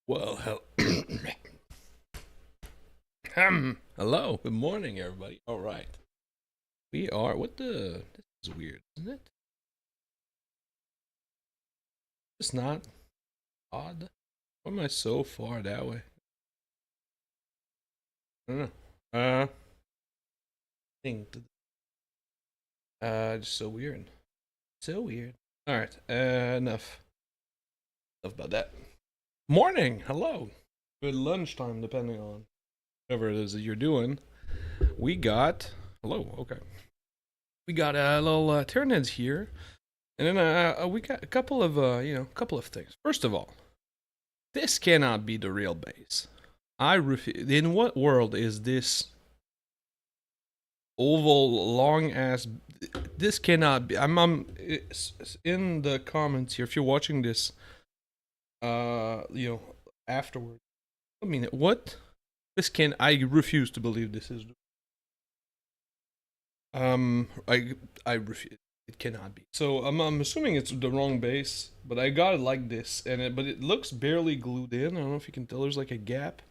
Well, hello, good morning, everybody. All right, we are. What the? This is weird, isn't it? It's not odd. Why am I so far that way? I don't know. Thing. Just so weird. So weird. All right. Enough. Enough about that. Morning. Hello. Good lunchtime, depending on whatever it is that you're doing. We got. Hello. Okay. We got a little Tyranids here. And then we got a couple of couple of things. First of all, this cannot be the real base. I refuse. In what world is this oval, long ass? This cannot be. It's in the comments here. If you're watching this, afterward. I mean, what? This can. I refuse to believe this is. I refuse. It cannot be. So I'm assuming it's the wrong base, but I got it like this, but it looks barely glued in. I don't know if you can tell. There's like a gap.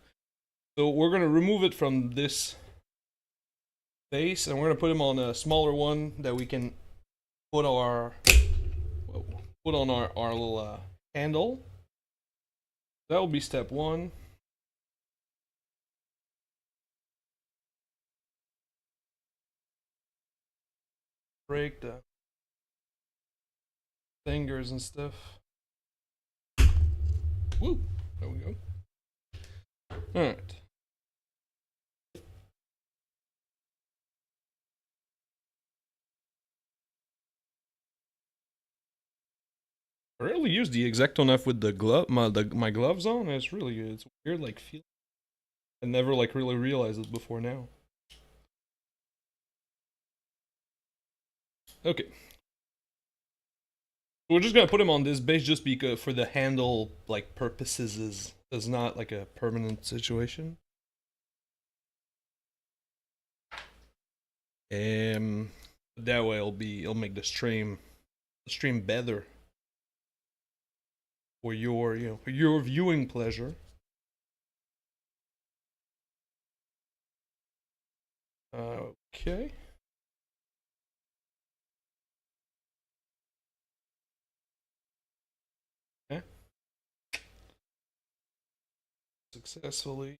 So we're gonna remove it from this base, and we're gonna put him on a smaller one that we can put our put on our little handle. That will be step one. Break the fingers and stuff. Woo! There we go. All right. I rarely use the Exacto knife with the glove, my gloves on. It's really good. It's weird, like feel. I never like really realized it before now. Okay. We're just gonna put him on this base just because for the handle like purposes is not like a permanent situation. That way it'll make the stream better for your viewing pleasure. Okay. Okay. Successfully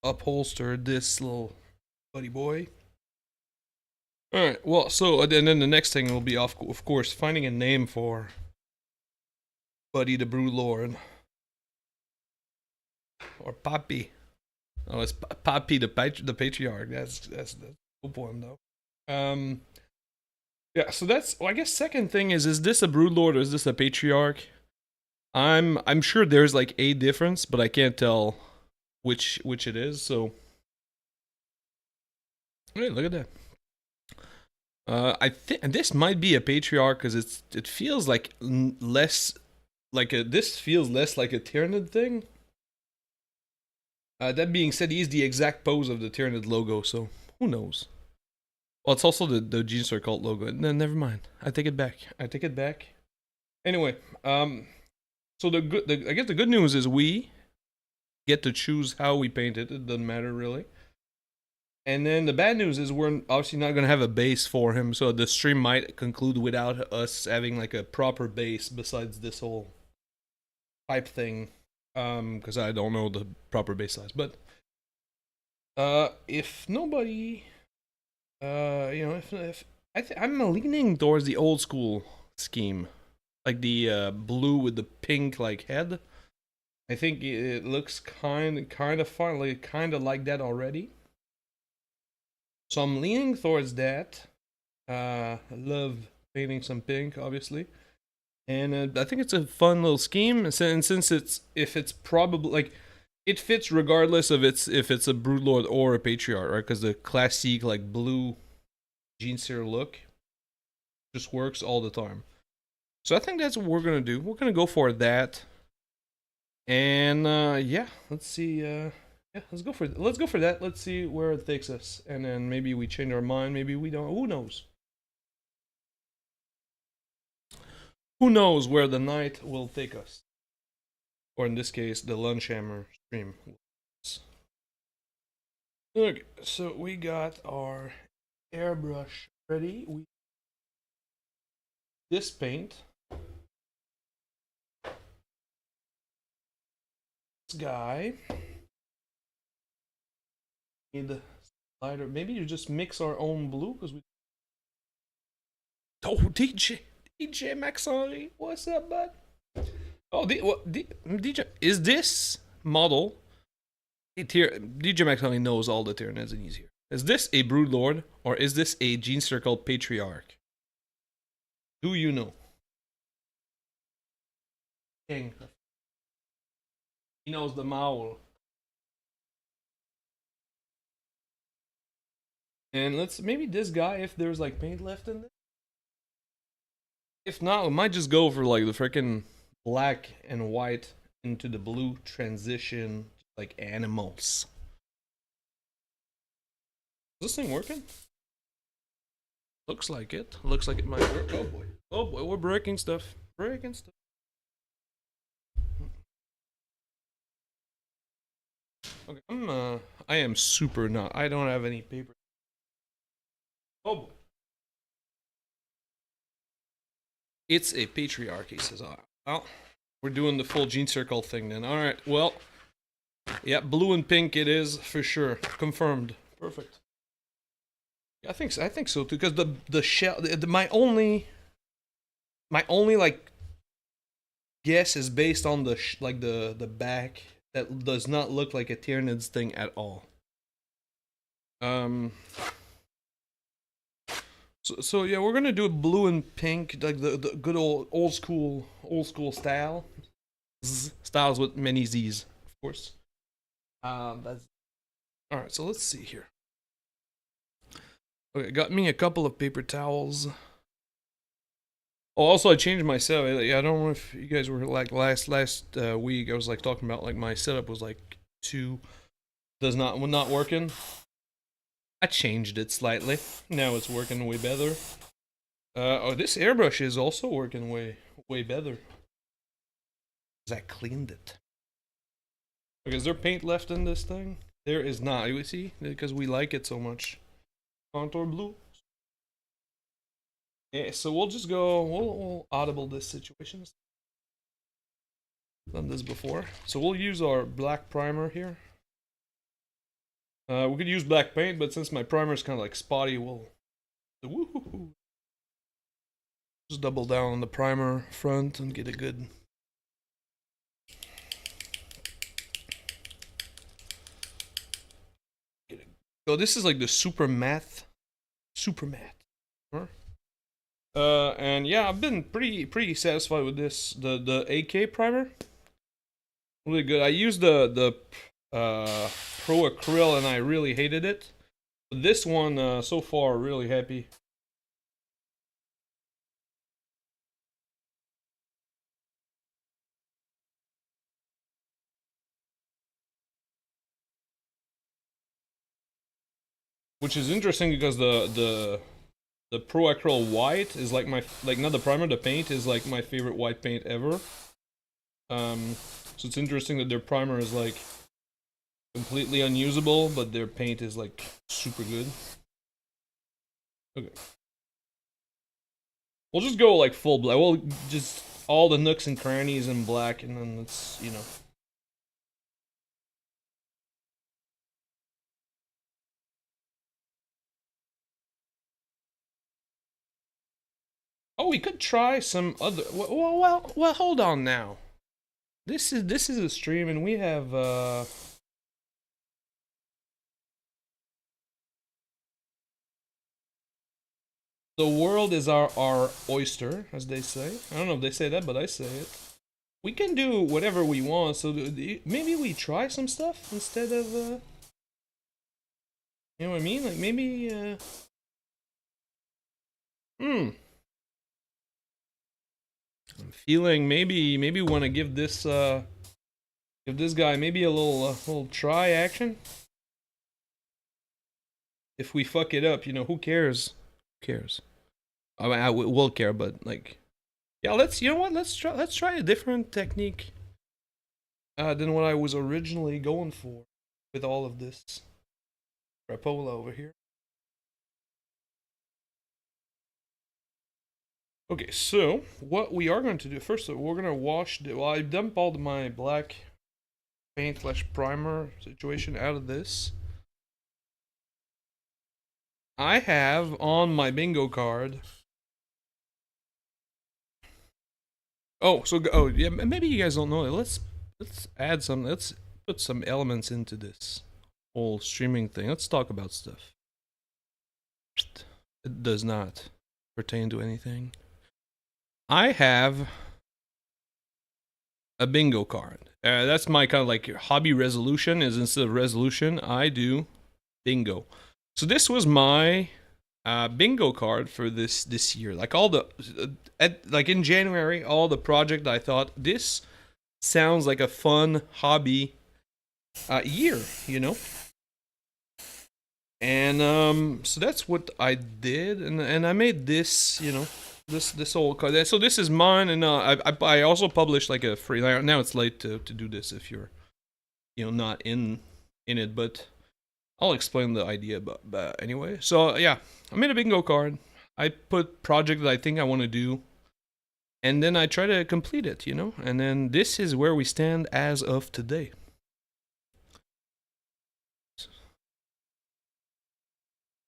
upholstered this little buddy boy. All right. Well, so and then the next thing will be of course finding a name for Buddy the Broodlord or Poppy. Oh, it's Poppy the Patriarch. That's the cool poem though. Yeah. So that's I guess second thing is this a Broodlord or is this a Patriarch? I'm sure there's like a difference, but I can't tell which it is. So, hey, look at that. I think this might be a Patriarch because it feels like less like a this feels less like a Tyranid thing. That being said, he's the exact pose of the Tyranid logo, so who knows? Well, it's also the Genestealer cult logo. No, never mind. I take it back. I take it back. Anyway, so I guess the good news is we get to choose how we paint it. It doesn't matter really. And then the bad news is we're obviously not gonna have a base for him, so the stream might conclude without us having like a proper base besides this whole pipe thing. Because I don't know the proper base size. But if nobody, if I'm leaning towards the old school scheme, like the blue with the pink like head. I think it looks kind of fun, like kind of like that already. So I'm leaning towards that. I love painting some pink, obviously. And I think it's a fun little scheme, and since it's probably like it fits regardless of if it's a Broodlord or a Patriarch, right? Because the classic like blue Genestealer look just works all the time. So I think that's what we're gonna do. We're gonna go for that, and yeah, let's see. Yeah, let's go for that. Let's see where it takes us, and then maybe we change our mind. Maybe we don't. Who knows? Who knows where the night will take us? or in this case, the lunchhammer stream. Okay, so we got our airbrush ready. This paint. This guy. Need lighter. Maybe you just mix our own blue because we. Oh, DJ Max Henry, what's up, bud? Oh, DJ, is this model? DJ Max Henry knows all the Tyranids and he's here. Is this a Broodlord or is this a Genestealers Patriarch? Do you know? King. He knows the Maul. And let's maybe this guy if there's like paint left in there. If not, we might just go for like the freaking black and white into the blue transition, like animals. Is this thing working? Looks like it. Looks like it might work. Oh boy. Oh boy, we're breaking stuff. Breaking stuff. Okay, I am super not. I don't have any paper. Oh boy. It's a patriarch, he says. Oh, well, we're doing the full Genestealers thing then. Alright, well. Yeah, blue and pink it is for sure. Confirmed. Perfect. I think so too, because the shell my only like guess is based on the like the back that does not look like a Tyranids thing at all. So yeah, we're gonna do blue and pink, like the good old school style. Styles with many Z's, of course. That's all right. So let's see here. Okay, got me a couple of paper towels. Oh, also I changed my setup. I don't know if you guys were like last week. I was like talking about like my setup was like not working. I changed it slightly. Now it's working way better. Oh, this airbrush is also working way better. Cause I cleaned it. Okay, is there paint left in this thing? There is not. You see, because we like it so much. Contour blue. Yeah, so we'll just go. We'll audible this situation. Done this before, so we'll use our black primer here. We could use black paint, but since my primer is kind of like spotty, we'll just double down on the primer front and get a good. So this is like the super matte. And yeah, I've been pretty satisfied with this. The AK primer, really good. I used the Pro Acryl and I really hated it. But this one so far, really happy. Which is interesting because the Pro Acryl white is like not the primer, the paint is like my favorite white paint ever. So it's interesting that their primer is like completely unusable, but their paint is like super good. Okay. We'll just go like full black. We'll just all the nooks and crannies in black, and then it's, you know. Oh, we could try some other. Well, hold on now. This is a stream, and we have the world is our oyster, as they say. I don't know if they say that, but I say it. We can do whatever we want, so maybe we try some stuff instead of you know what I mean? Like maybe I'm feeling maybe we want to give this guy maybe a little try action. If we fuck it up, you know, who cares? Who cares? I mean, I will care, but like, yeah, you know what? Let's try a different technique. than what I was originally going for with all of this crapola over here. Okay, so what we are going to do first, we're going to wash. Well, I dump all my black paint / primer situation out of this. I have on my bingo card. Oh, yeah, maybe you guys don't know it. Let's add some. Let's put some elements into this whole streaming thing. Let's talk about stuff. It does not pertain to anything. I have a bingo card. That's my kind of like hobby resolution. Is instead of resolution, I do bingo. So this was my bingo card for this year. Like all the like in January, all the project I thought this sounds like a fun hobby year, you know. And so that's what I did, and I made this, you know, this whole card. So this is mine, and I also published like a free. Now it's late to do this if you're, you know, not in it, but I'll explain the idea. But anyway, so yeah, I made a bingo card. I put project that I think I want to do, and then I try to complete it, you know. And then this is where we stand as of today.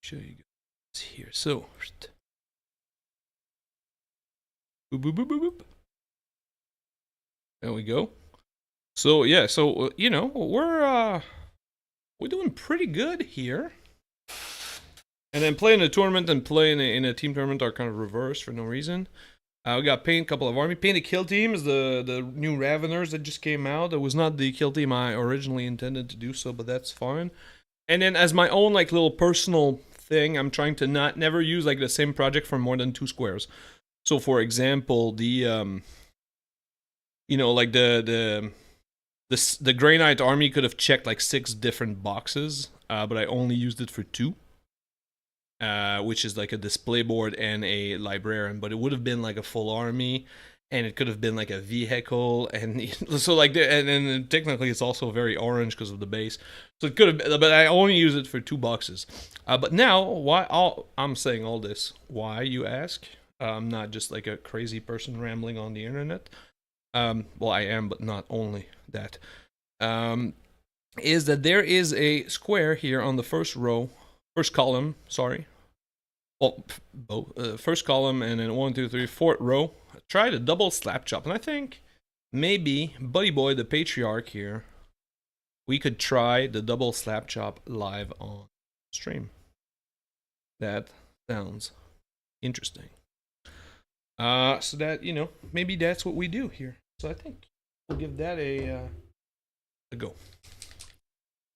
Show you guys here. So, boop, boop, boop, boop, boop. There we go. So yeah, so you know, we're doing pretty good here. And then playing a tournament and playing in a team tournament are kind of reversed for no reason. We got paint, couple of army. Painted kill teams, the new Raveners that just came out. It was not the kill team I originally intended to do so, but that's fine. And then as my own like little personal thing, I'm trying to never use like the same project for more than 2 squares. So for example, the you know, like the Grey Knight army could have checked like 6 different boxes, but I only used it for 2. Which is like a display board and a librarian, but it would have been like a full army, and it could have been like a vehicle, and so like and technically it's also very orange because of the base, so it could have, but I only use it for 2 boxes. But now, why I'm saying all this? Why, you ask? I'm not just like a crazy person rambling on the internet. Well, I am, but not only that. Is that there is a square here on the first column, sorry. Well, first column, and then 1, 2, 3, 4th row. I tried a double slap chop, and I think maybe Buddy Boy, the Patriarch here, we could try the double slap chop live on stream. That sounds interesting. So that, you know, maybe that's what we do here. So I think we'll give that a go.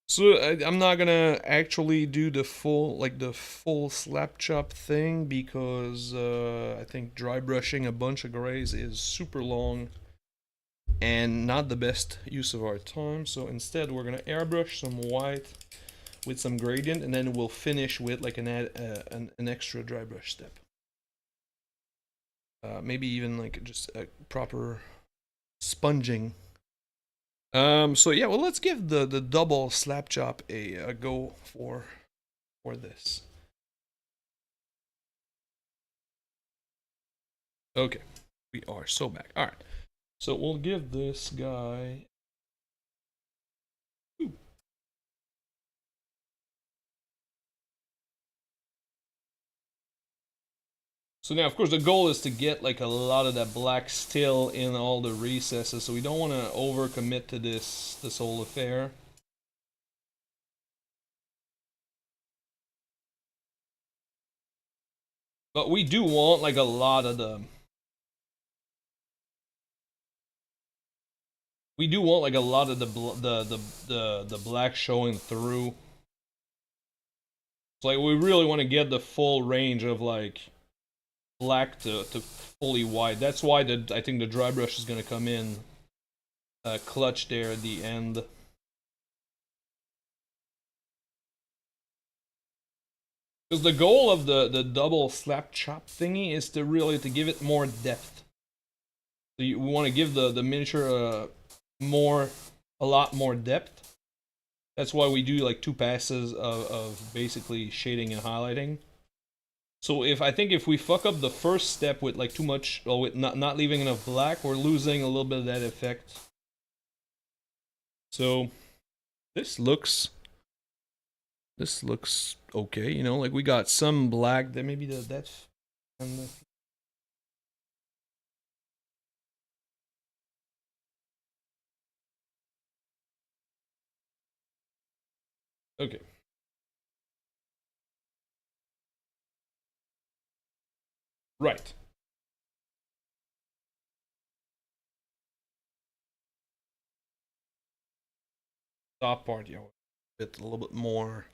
So I'm not gonna actually do the full slap chop thing because I think dry brushing a bunch of grays is super long and not the best use of our time. So instead we're gonna airbrush some white with some gradient, and then we'll finish with like an extra dry brush step. Maybe even like just a proper sponging. So yeah, well, let's give the double slap chop a go for this. Okay, we are so back. All right, so we'll give this guy. Ooh. So now, of course, the goal is to get like a lot of that black still in all the recesses, so we don't want to overcommit to this whole affair. But we do want like a lot of the. We do want like a lot of the black showing through. So like we really want to get the full range of like black to fully white. That's why I think the dry brush is gonna come in clutch there at the end. Because the goal of the double slap chop thingy is to really to give it more depth. So we want to give the miniature more a lot more depth. That's why we do like 2 passes of basically shading and highlighting. So I think if we fuck up the first step with like too much, or with not leaving enough black, we're losing a little bit of that effect. So this looks okay, you know, like we got some black. That maybe that's and okay. Right. Top part, yeah, a little bit more.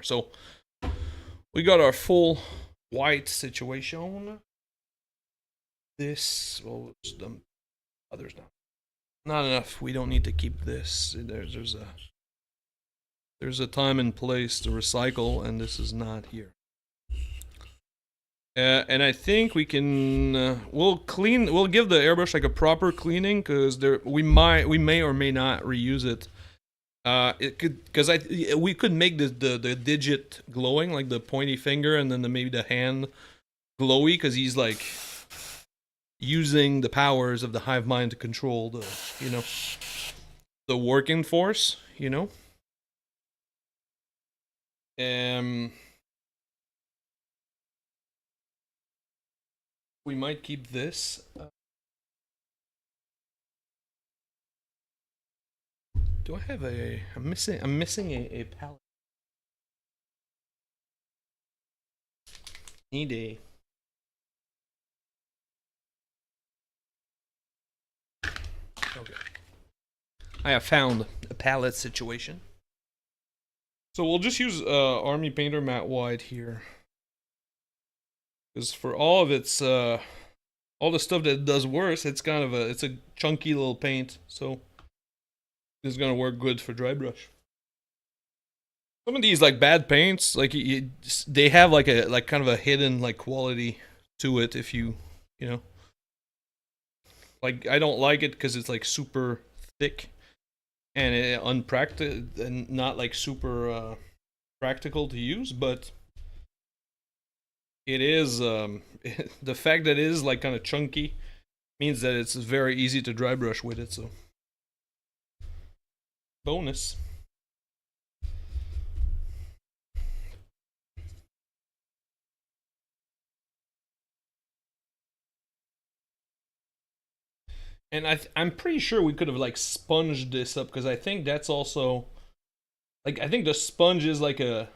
So we got our full white situation. This, well, the others now. Not enough. We don't need to keep this. There's a time and place to recycle, and this is not here. And I think we can we'll give the airbrush like a proper cleaning, because we may or may not reuse it. It could, because we could make the digit glowing, like the pointy finger, and then maybe the hand glowy, because he's like using the powers of the hive mind to control the, you know, the working force, you know. We might keep this. Do I have I'm missing a palette. Need a. Okay. I have found a palette situation. So we'll just use Army Painter Matte White here. Because for all of its, all the stuff that it does worse, it's kind of it's a chunky little paint. So this is gonna work good for dry brush. Some of these like bad paints, like they have like a kind of a hidden like quality to it. If you know, like I don't like it because it's like super thick and unpractical and not like super practical to use, but it is the fact that it is like kind of chunky means that it's very easy to dry brush with it. So bonus. And I'm pretty sure we could have like sponged this up, because I think that's also like, I think the sponge is like a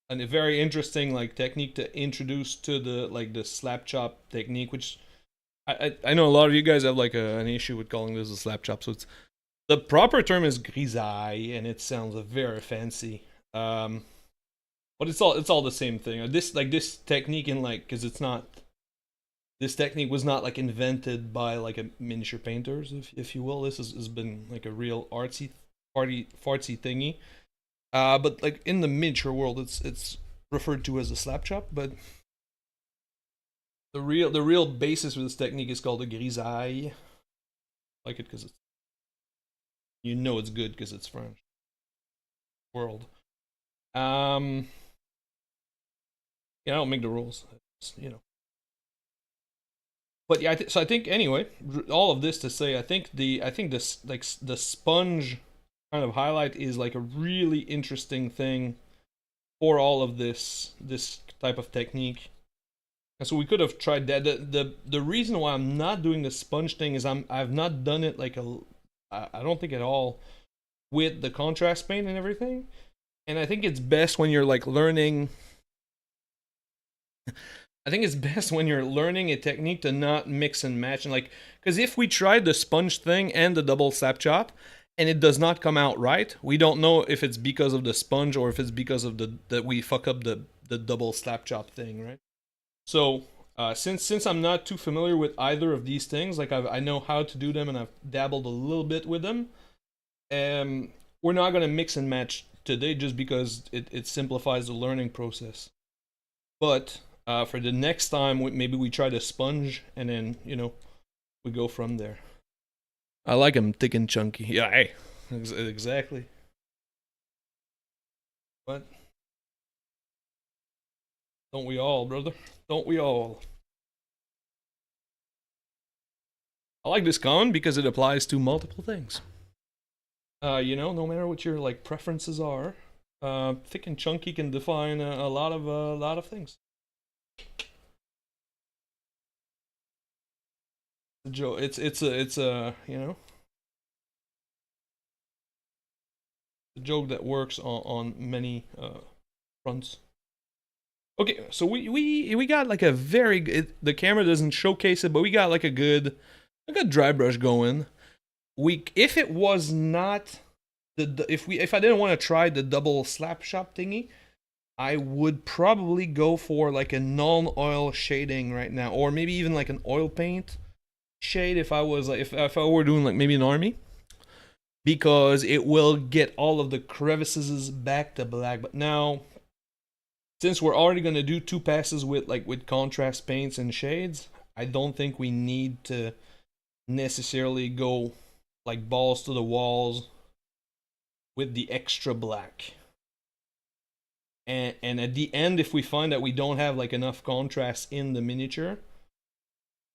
very interesting like technique to introduce to the like the slap chop technique, which I know a lot of you guys have like an issue with calling this a slap chop. So it's, the proper term is grisaille, and it sounds very fancy. But it's all the same thing. This technique, in like, because it's not, this technique was not like invented by like a miniature painters, if you will. This has been like a real fartsy thingy. But like in the miniature world, it's referred to as a slap chop. But the real basis for this technique is called a grisaille. I like it because it's, you know, it's good because it's French. World. Yeah, I don't make the rules. It's, you know. But yeah, so I think anyway, all of this to say, I think this like the sponge kind of highlight is like a really interesting thing for all of this type of technique. And so we could have tried that. The reason why I'm not doing the sponge thing is I've not done it like I don't think at all with the contrast paint and everything. And I think it's best when you're like learning. I think it's best when you're learning a technique to not mix and match, and like, because if we tried the sponge thing and the double slap chop and it does not come out right, we don't know if it's because of the sponge or if it's because of that we fuck up the double slap chop thing, right? So since I'm not too familiar with either of these things, like I know how to do them and I've dabbled a little bit with them, we're not gonna mix and match today just because it simplifies the learning process. But for the next time, maybe we try the sponge, and then, you know, we go from there. I like them thick and chunky. Yeah, hey. Exactly. But don't we all, brother? Don't we all? I like this comment because it applies to multiple things. You know, no matter what your like preferences are, thick and chunky can define a lot of things. Joe, it's a you know a joke that works on many fronts. Okay, so we got like a very the camera doesn't showcase it, but we got like a good dry brush going. We if it was not if I didn't want to try the double slap shop thingy, I would probably go for like a non-oil shading right now, or maybe even like an oil paint shade if I was like if I were doing like maybe an army, because it will get all of the crevices back to black. But now, since we're already gonna do 2 passes with contrast paints and shades, I don't think we need to necessarily go like balls to the walls with the extra black. And at the end, if we find that we don't have like enough contrast in the miniature,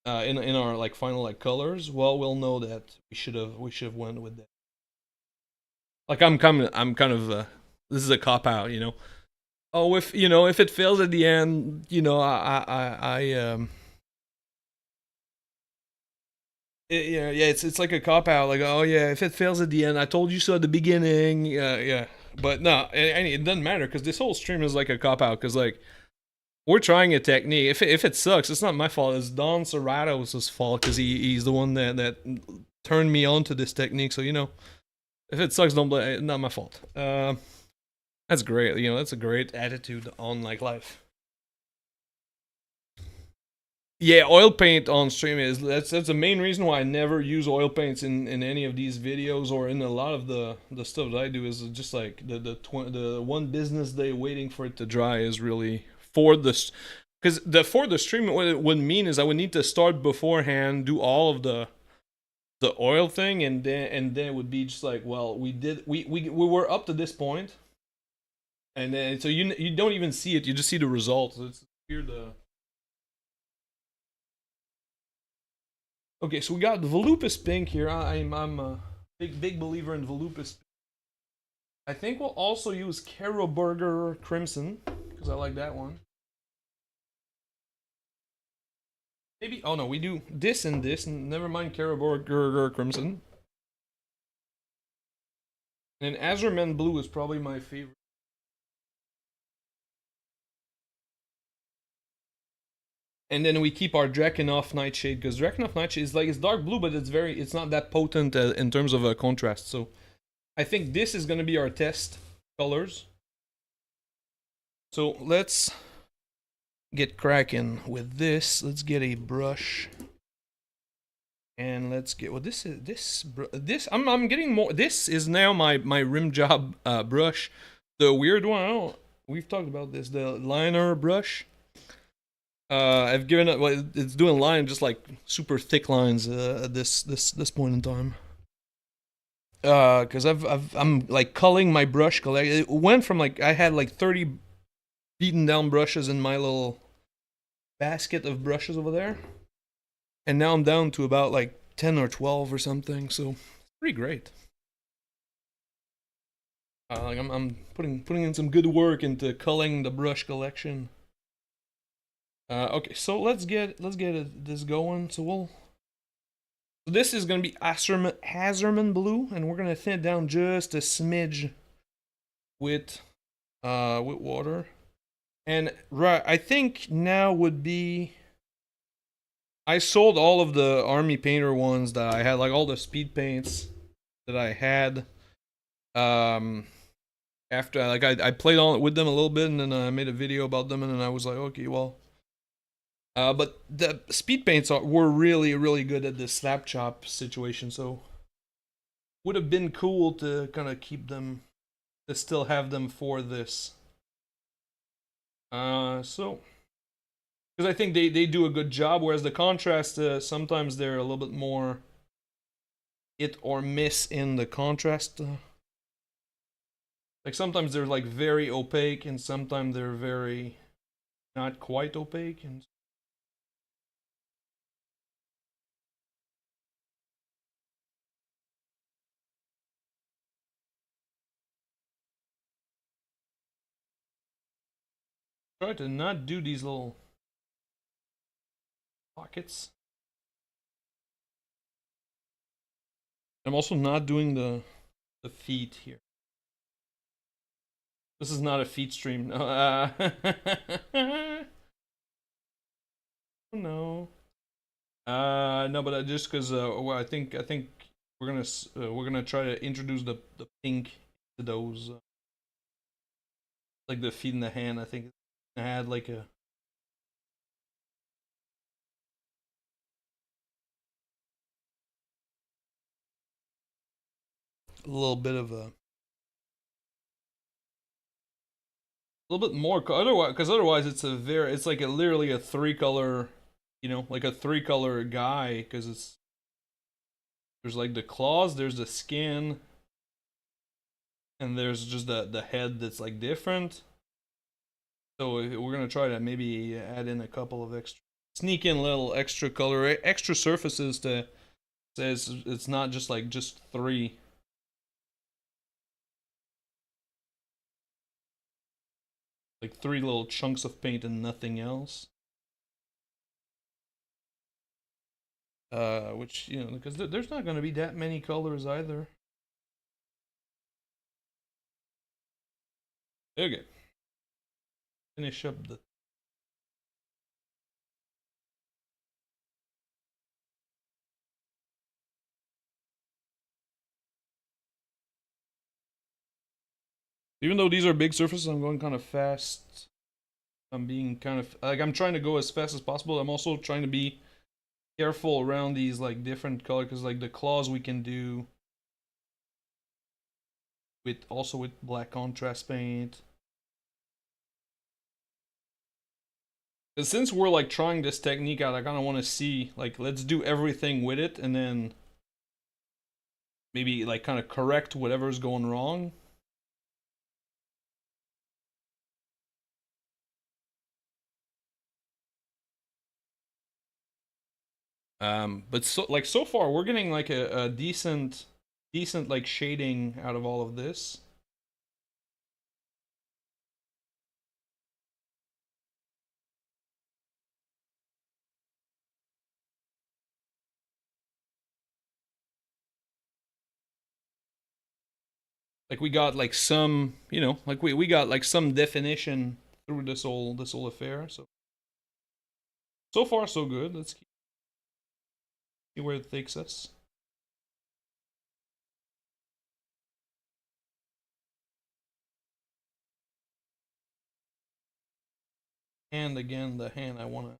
in our like final like colors, well, we'll know that we should have went with that. Like I'm kind of this is a cop out, you know. Oh, if you know if it fails at the end, you know, yeah, it's like a cop out. Like, oh yeah, if it fails at the end, I told you so at the beginning. Yeah, but no, it doesn't matter because this whole stream is like a cop out. Because like we're trying a technique. If it sucks, it's not my fault. It's Don Serrato's fault because he's the one that turned me on to this technique. So you know, if it sucks, don't blame. Not my fault. That's great. You know, that's a great attitude on like life. Yeah, oil paint on stream is that's the main reason why I never use oil paints in any of these videos or in a lot of the stuff that I do. Is just like the one business day waiting for it to dry is really for the because for the stream what it would mean is I would need to start beforehand, do all of the oil thing, and then it would be just like, well, we were up to this point, and then so you don't even see it, you just see the results. It's weird. Okay, so we got the Volupus pink here. I'm a big believer in Volupus. I think we'll also use Caro Burger Crimson because I like that one. Maybe oh no, we do this and this, and never mind Caro Burger Crimson. And Azurman Blue is probably my favorite. And then we keep our Drakenhof Nightshade because Drakenhof Nightshade is like it's dark blue, but it's not that potent in terms of contrast. So I think this is gonna be our test colors. So let's get cracking with this. Let's get a brush, and let's get well. This I'm getting more. This is now my rim job brush, the weird one. We've talked about this, the liner brush. I've given it. Well, it's doing line just like super thick lines at this point in time. Because I'm like culling my brush collection. It went from like I had like 30 beaten down brushes in my little basket of brushes over there, and now I'm down to about like 10 or 12 or something. So it's pretty great. Like I'm putting in some good work into culling the brush collection. Okay, so let's get this going. So this is gonna be Azurman Blue, and we're gonna thin it down just a smidge with water. And right, I think now would be. I sold all of the army painter ones that I had, like all the speed paints that I had. After like I played on with them a little bit, and then I made a video about them, and then I was like, okay, well. But the speed paints were really good at the slap chop situation, so would have been cool to kind of keep them, to still have them for this. So because I think they do a good job, whereas the contrast sometimes they're a little bit more hit or miss in the contrast. Like sometimes they're like very opaque, and sometimes they're very not quite opaque. And try to not do these little pockets. I'm also not doing the feet here. This is not a feet stream. No. Oh no. No, but just because well, I think we're gonna try to introduce the pink to those like the feet and the hand. I think I had like a little bit of a little bit more otherwise, because otherwise it's like literally a three color, you know, like a three color guy, because there's like the claws, there's the skin, and there's just the head that's like different. So we're gonna try to maybe add in a couple of extra, sneak in little extra color, extra surfaces to say it's not just like just three. Like three little chunks of paint and nothing else. Which, you know, because there's not going to be that many colors either. Okay. Finish up the. Even though these are big surfaces, I'm going kind of fast. I'm being kind of like I'm trying to go as fast as possible. I'm also trying to be careful around these like different colors, because like the claws we can do with also with black contrast paint. Because since we're like trying this technique out, I kind of want to see like let's do everything with it, and then maybe like kind of correct whatever's going wrong. But so far we're getting like a decent like shading out of all of this. Like we got like some, you know, like we got like some definition through this whole affair. So far so good. Let's see where it takes us. And again, the hand, I want to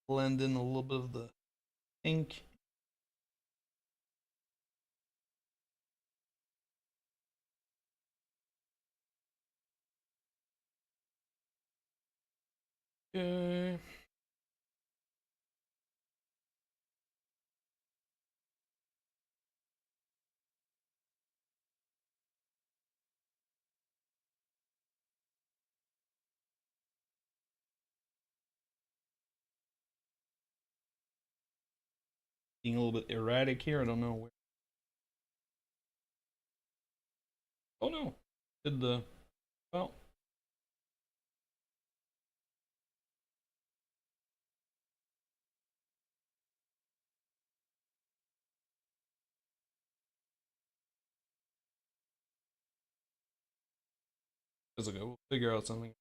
blend in a little bit of the ink. Okay. Being a little bit erratic here. I don't know where. Oh no. Did the well. It's okay. We'll figure out something.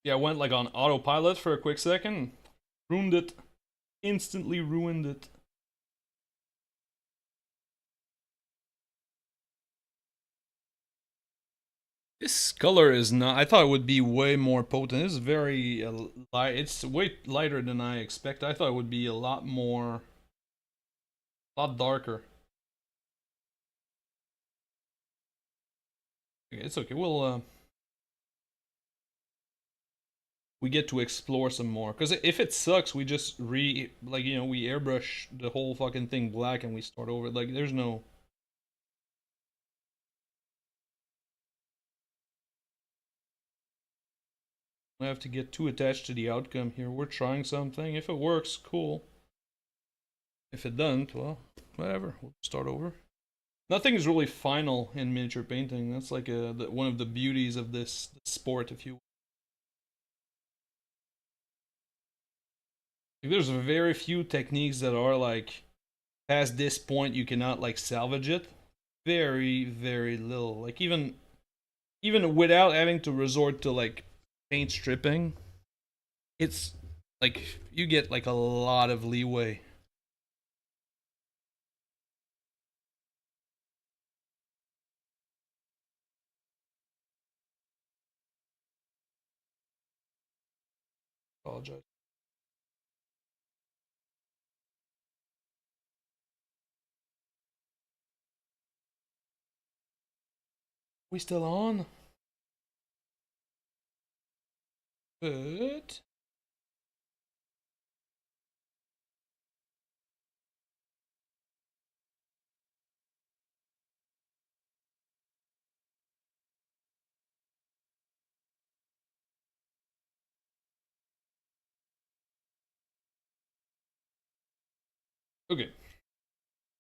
Yeah, I went like on autopilot for a quick second. Ruined it. Instantly ruined it. This color is not. I thought it would be way more potent. This is very light. It's way lighter than I expected. I thought it would be a lot darker. Okay, it's okay. we get to explore some more. Because if it sucks, we just like, you know, we airbrush the whole fucking thing black and we start over. Like, there's no. I have to get too attached to the outcome here. We're trying something. If it works, cool. If it doesn't, well, whatever. We'll start over. Nothing is really final in miniature painting. That's like one of the beauties of this sport, if you will. Like, there's very few techniques that are like past this point you cannot like salvage it. Very, very little. Like even without having to resort to like paint stripping, it's like you get like a lot of leeway. Apologize. We still on? Good. Okay.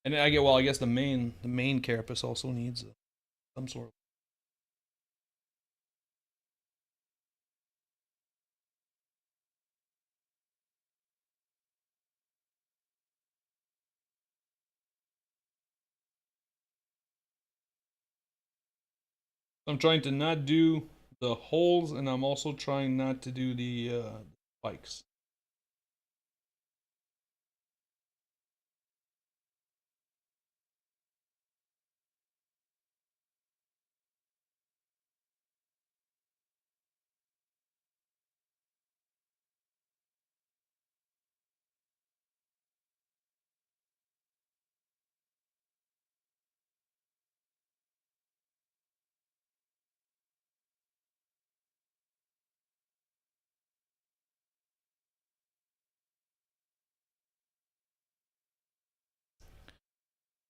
And I get, well, I guess the main carapace also needs some sort of. I'm trying to not do the holes, and I'm also trying not to do the spikes.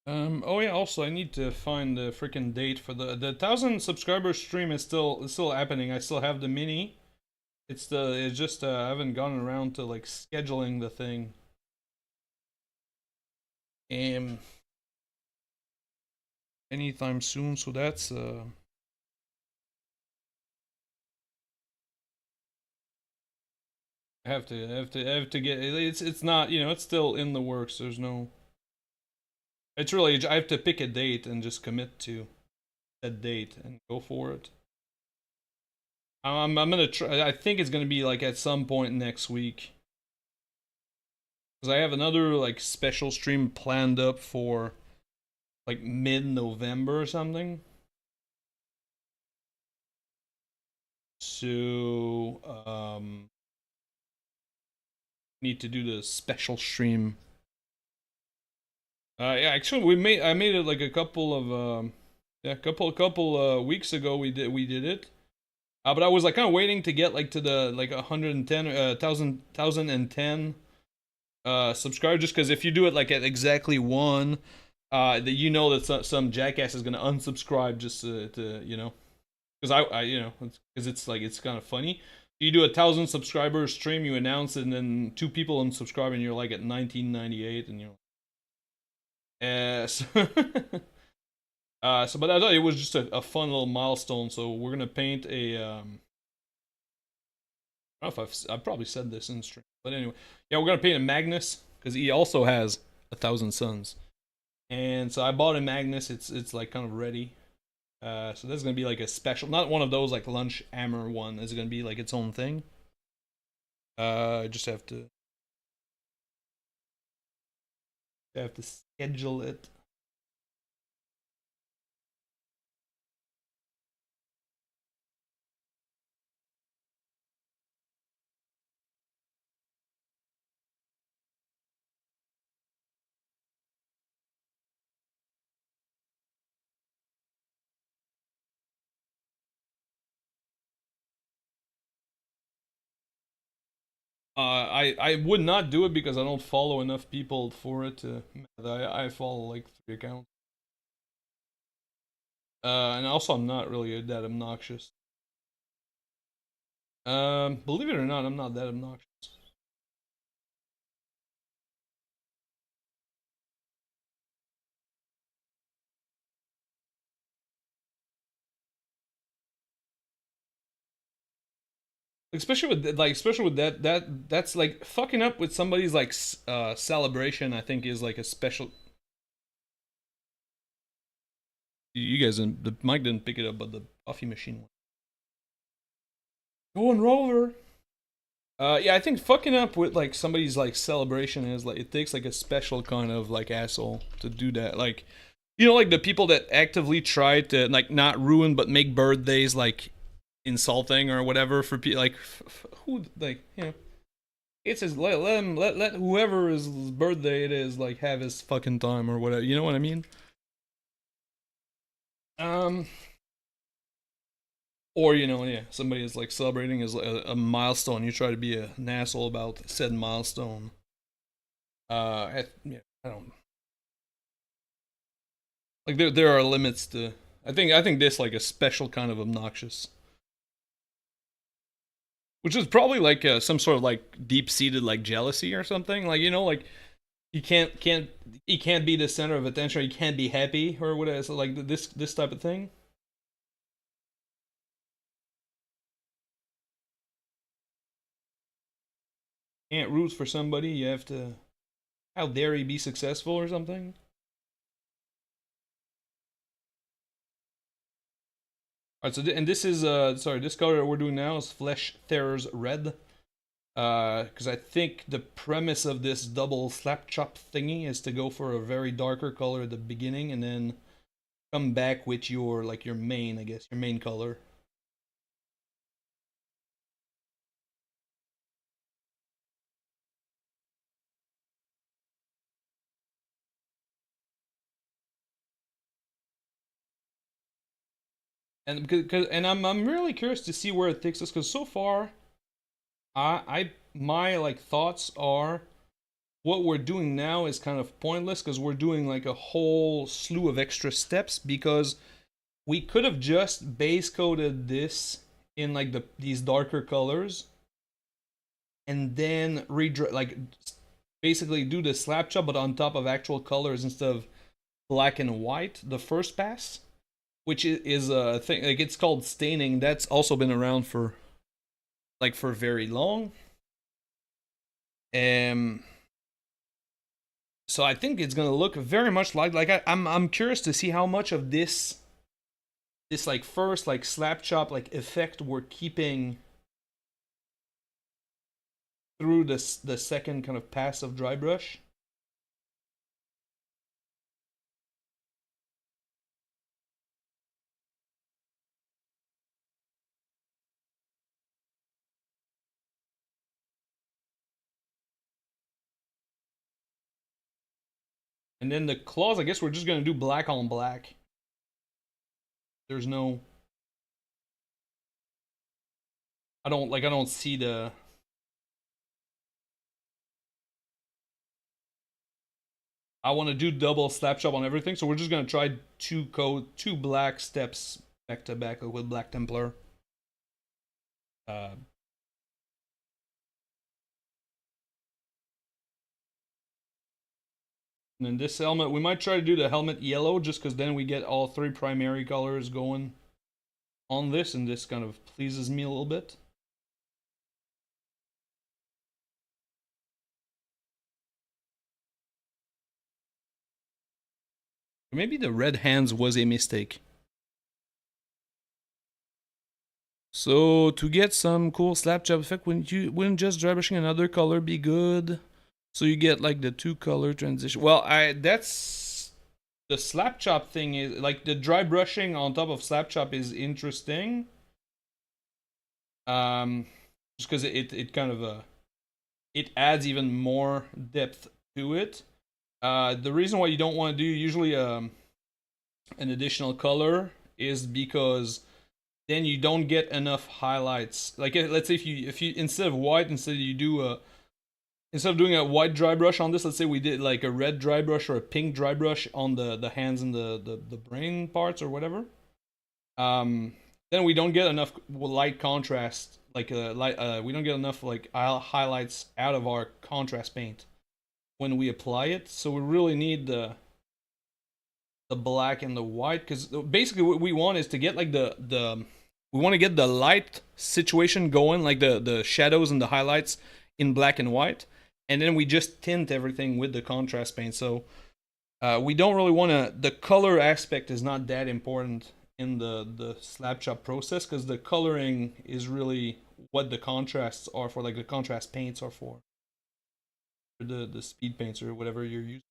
Oh yeah. Also, I need to find the freaking date for the 1,000 subscriber stream is still happening. I still have the mini. It's just I haven't gotten around to like scheduling the thing. Um, Anytime soon. So that's I have to get it's not, you know, it's still in the works. There's no. It's really I have to pick a date and just commit to that date and go for it. I'm gonna try. I think it's gonna be like at some point next week because I have another like special stream planned up for like mid-November or something. So need to do the special stream. Yeah, actually, I made it like a couple of yeah, couple weeks ago. We did it. But I was like kind of waiting to get like to the like 110 1010 subscribers, just because if you do it like at exactly one, that you know that some jackass is gonna unsubscribe just to you know, because I you know, because it's like it's kind of funny. You do 1,000 subscriber stream, you announce it, and then two people unsubscribe, and you're like at 1998, and you're so, so, but I thought it was just a fun little milestone. So we're gonna paint a. I don't know if I've probably said this in stream, but anyway, yeah, we're gonna paint a Magnus because he also has 1,000 suns, and so I bought a Magnus. It's like kind of ready. So that's gonna be like a special, not one of those like lunch hammer one. It's gonna be like its own thing. I just have to schedule it. I would not do it because I don't follow enough people for it to. I follow like 3 accounts. And also I'm not really that obnoxious. Believe it or not, I'm not that obnoxious. Especially with that's like fucking up with somebody's like celebration. I think is like a special. You guys didn't, the mic didn't pick it up, but the coffee machine. Going Rover. Yeah, I think fucking up with like somebody's like celebration is like it takes like a special kind of like asshole to do that. Like, you know, like the people that actively try to like not ruin but make birthdays like insulting or whatever for people like who like you know. It's his let him let whoever his birthday it is like have his fucking time or whatever. You know what I mean? Um, or you know, yeah, somebody is like celebrating as a milestone. You try to be an asshole about said milestone. Yeah, I don't like there are limits to. I think this like a special kind of obnoxious, which is probably like some sort of like deep seated like jealousy or something. Like you know, like he can't be the center of attention. Or he can't be happy or whatever. So like this type of thing. Can't root for somebody. You have to. How dare he be successful or something? Alright, so and this is sorry, this color that we're doing now is Flesh Terror's Red. Because I think the premise of this double slap chop thingy is to go for a very darker color at the beginning and then come back with your like your main, I guess, your main color. And I'm really curious to see where it takes us because so far, I my like thoughts are what we're doing now is kind of pointless because we're doing like a whole slew of extra steps because we could have just base coated this in like these darker colors and then like basically do the slap chop but on top of actual colors instead of black and white the first pass, which is a thing like it's called staining. That's also been around for like for very long. Um so I think it's gonna look very much like I'm curious to see how much of this like first like slap chop like effect we're keeping through this the second kind of pass of dry brush. And then the claws, I guess we're just gonna do black on black. There's no I don't see the I want to do double slap chop on everything, so we're just gonna try two black steps back to back with Black Templar. Uh, and then this helmet, we might try to do the helmet yellow just because then we get all three primary colors going on this, and this kind of pleases me a little bit. Maybe the red hands was a mistake. So to get some cool slap chop effect, wouldn't just dry brushing another color be good? So you get like the two color transition. Well, that's the slap chop thing is like the dry brushing on top of slap chop is interesting. Just because it kind of it adds even more depth to it. The reason why you don't want to do usually an additional color is because then you don't get enough highlights. Like let's say if you instead of white, instead of doing a white dry brush on this, let's say we did like a red dry brush or a pink dry brush on the hands and the brain parts or whatever. Then we don't get enough light contrast, like light. We don't get enough like highlights out of our contrast paint when we apply it. So we really need the black and the white, because basically what we want is to get like the we want to get the light situation going, like the shadows and the highlights in black and white, and then we just tint everything with the contrast paint. So we don't really want to. The color aspect is not that important in the slab chop process, because the coloring is really what the contrasts are for, like the contrast paints are for the speed paints or whatever you're using.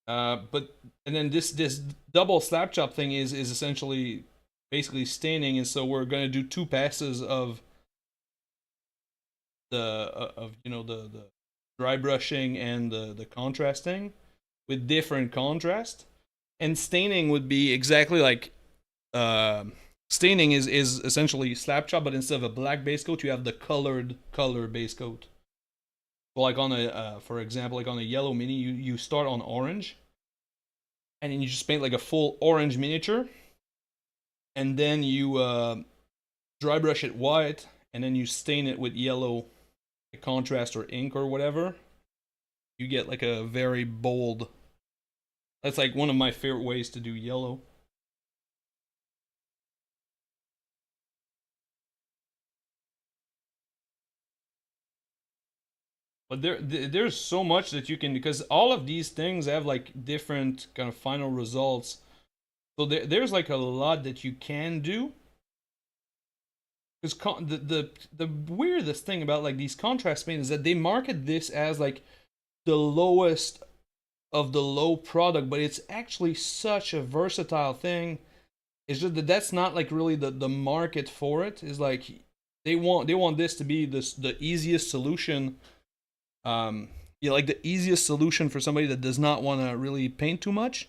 But and then this double slab chop thing is essentially basically staining, and so we're gonna do two passes of the dry brushing and the contrasting with different contrast. And staining would be exactly like staining is essentially slab chop, but instead of a black base coat, you have the colored color base coat. So like on a for example, like on a yellow mini, you start on orange, and then you just paint like a full orange miniature, and then you dry brush it white, and then you stain it with yellow contrast or ink or whatever. You get like a very bold. That's like one of my favorite ways to do yellow. But there's so much that you can, because all of these things have like different kind of final results. So there's like a lot that you can do. Because the weirdest thing about like these contrast paints is that they market this as like the lowest of the low product, but it's actually such a versatile thing. It's just that that's not like really the market for it. Is like they want this to be the easiest solution. Yeah, like the easiest solution for somebody that does not want to really paint too much.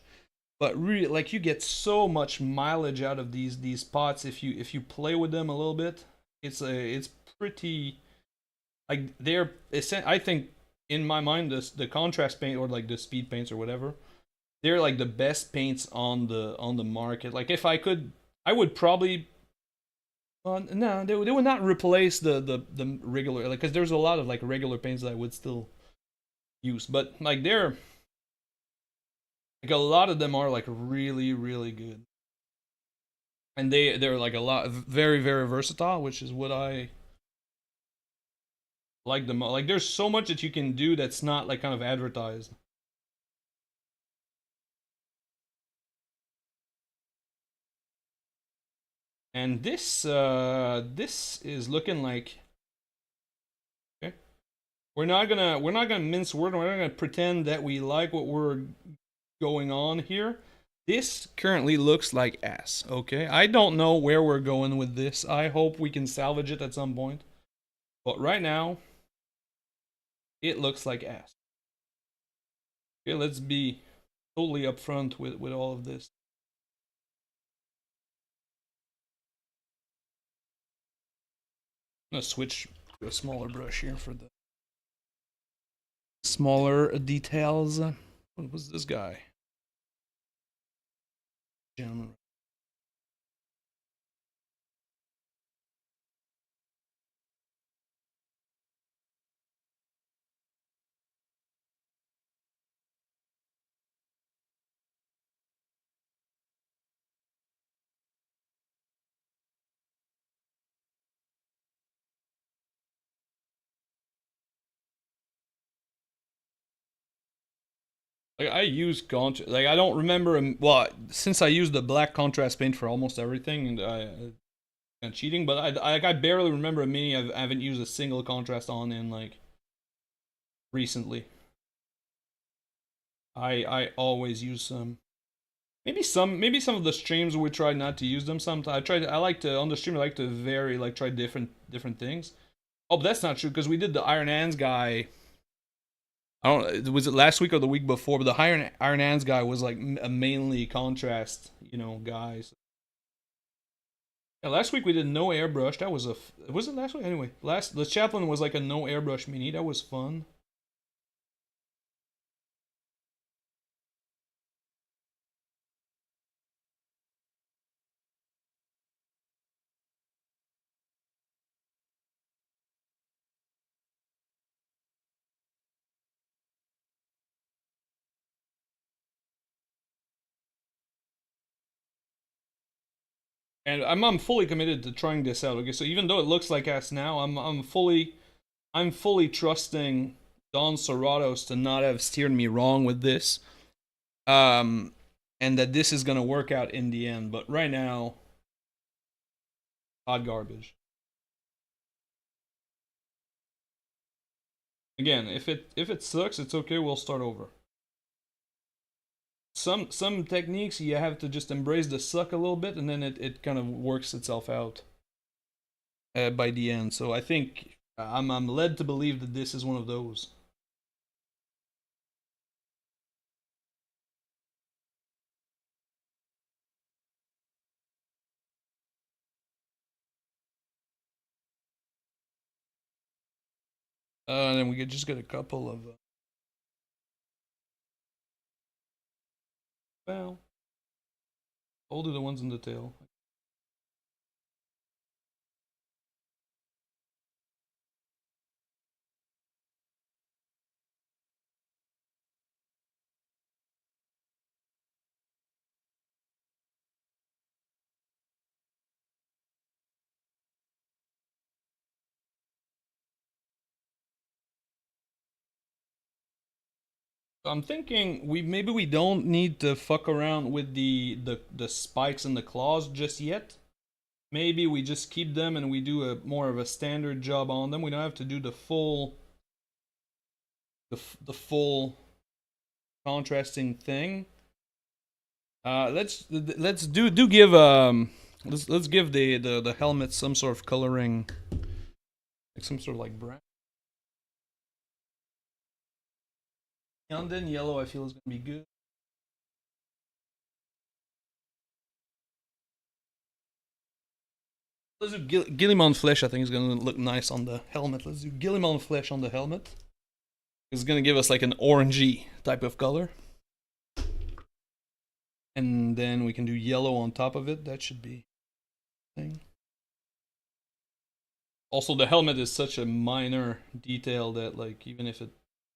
But really, like, you get so much mileage out of these pots if you play with them a little bit. It's pretty, like, they're, I think, in my mind, the contrast paint or like the speed paints or whatever, they're like the best paints on the market. Like, if I could, I would probably no, they would not replace the regular, like, because there's a lot of like regular paints that I would still use, but like like a lot of them are like really really good, and they're like a lot very very versatile, which is what I like the most. Like, there's so much that you can do that's not like kind of advertised. And this is looking like, okay. We're not gonna mince words. We're not gonna pretend that we like what we're going on here. This currently looks like ass. Okay, I don't know where we're going with this. I hope we can salvage it at some point. But right now, it looks like ass. Okay, let's be totally upfront with all of this. I'm gonna switch to a smaller brush here for the smaller details. What was this guy? Gentleman. Like, I use like, I don't remember. Well, since I used the black contrast paint for almost everything, and I kind of cheating, but I barely remember a mini I haven't used a single contrast on in like recently. I always use some. Maybe some of the streams we try not to use them. Sometimes I like to, on the stream, I like to vary, like, try different things. Oh, but that's not true, because we did the Iron Hands guy I don't. Was it last week or the week before? But the Iron Hands guy was like a mainly contrast, guys. Yeah, last week we did no airbrush. That was was it last week? Anyway, the chaplain was like a no airbrush mini. That was fun. And I'm fully committed to trying this out. Okay, so even though it looks like ass now, I'm fully trusting Don Serratos to not have steered me wrong with this. Um and that this is gonna work out in the end. But right now, hot garbage. Again, if it sucks, it's okay, we'll start over. Some techniques you have to just embrace the suck a little bit and then it kind of works itself out by the end. So I think I'm led to believe that this is one of those. And then we could just get a couple of well, I'll do the ones in the tail. I'm thinking maybe we don't need to fuck around with the spikes and the claws just yet. Maybe we just keep them and we do a more of a standard job on them. We don't have to do the full contrasting thing. Let's give let's give the helmet some sort of coloring, like some sort of like brown. And then yellow I feel is gonna be good. Let's do Gilliman flesh. I think is gonna look nice on the helmet. Let's do Gilliman flesh on the helmet. It's gonna give us like an orangey type of color. And then we can do yellow on top of it. That should be thing. Also, the helmet is such a minor detail that, like, even if it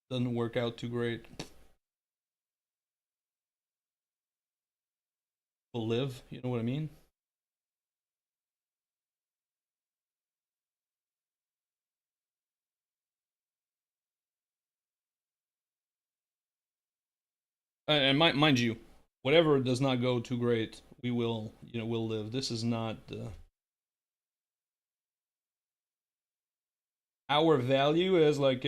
doesn't work out too great, will live. You know what I mean? And mind you, whatever does not go too great, we'll live. This is not our value as like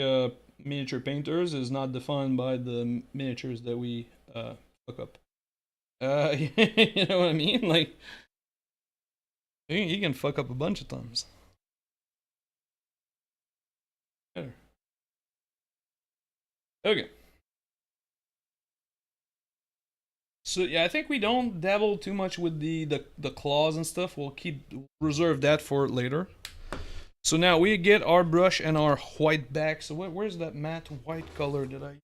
miniature painters is not defined by the miniatures that we fuck up. You know what I mean? Like, you can fuck up a bunch of times. Better. Okay. So yeah, I think we don't dabble too much with the claws and stuff. We'll reserve that for later. So now we get our brush and our white back. So where's that matte white color that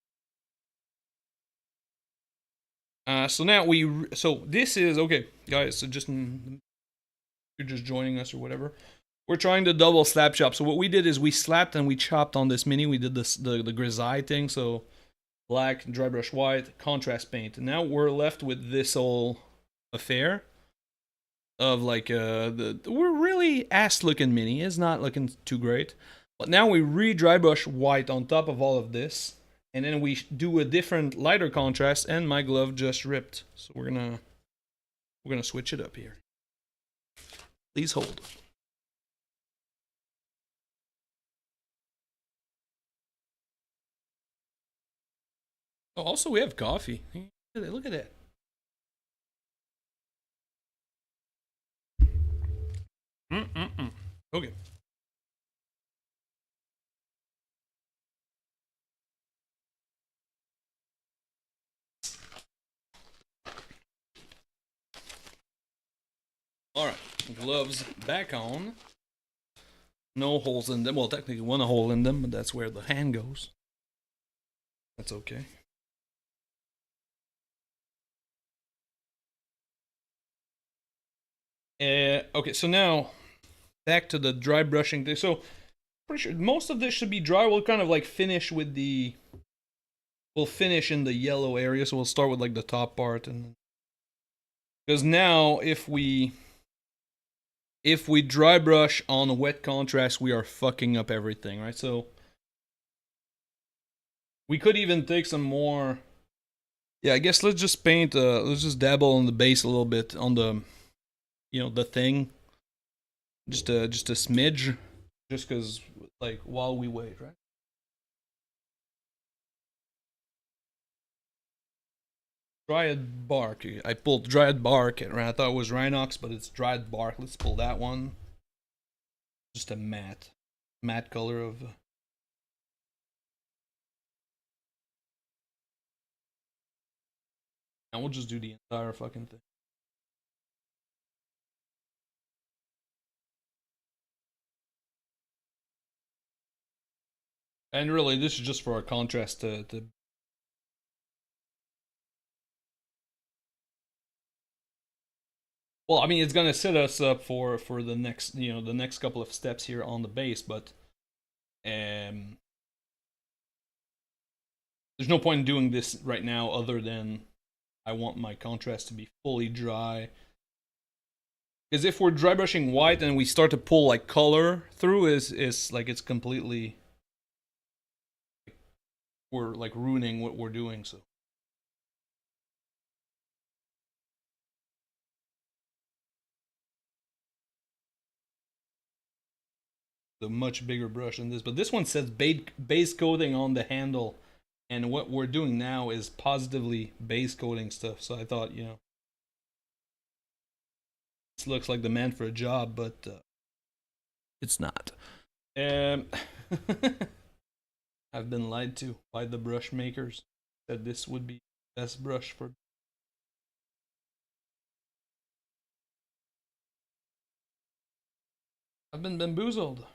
so now so this is okay, guys. So you're just joining us or whatever. We're trying to double slap chop. So what we did is we slapped and we chopped on this mini. We did the grisaille thing. So black, dry brush white, contrast paint. And now we're left with this whole affair of like we're really ass looking mini. It's not looking too great. But now we re-dry brush white on top of all of this. And then we do a different lighter contrast, and my glove just ripped. So we're gonna switch it up here. Please hold. Oh, also we have coffee. Look at that. Okay. Alright, gloves back on. No holes in them. Well, technically one hole in them, but that's where the hand goes. That's okay. Okay, so now back to the dry brushing thing. So pretty sure most of this should be dry. We'll kind of like finish with the. We'll finish in the yellow area, so we'll start with like the top part, and because now if we dry brush on a wet contrast, we are fucking up everything, right? So we could even take some more. Yeah, I guess let's just paint. Let's just dabble on the base a little bit on the, the thing. Just a smidge, just because like while we wait, right? Dryad bark. I pulled dryad bark, and I thought it was Rhinox, but it's dryad bark. Let's pull that one. Just a matte color of. And we'll just do the entire fucking thing. And really, this is just for a contrast to. Well, I mean, it's gonna set us up for the next, the next couple of steps here on the base, but there's no point in doing this right now, other than I want my contrast to be fully dry. Because if we're dry brushing white and we start to pull like color through, is like it's completely, we're like ruining what we're doing. So. A much bigger brush than this, but this one says base coating on the handle, and what we're doing now is positively base coating stuff. So I thought, this looks like the man for a job, but it's not. I've been lied to by the brush makers that this would be the best brush for. I've been bamboozled.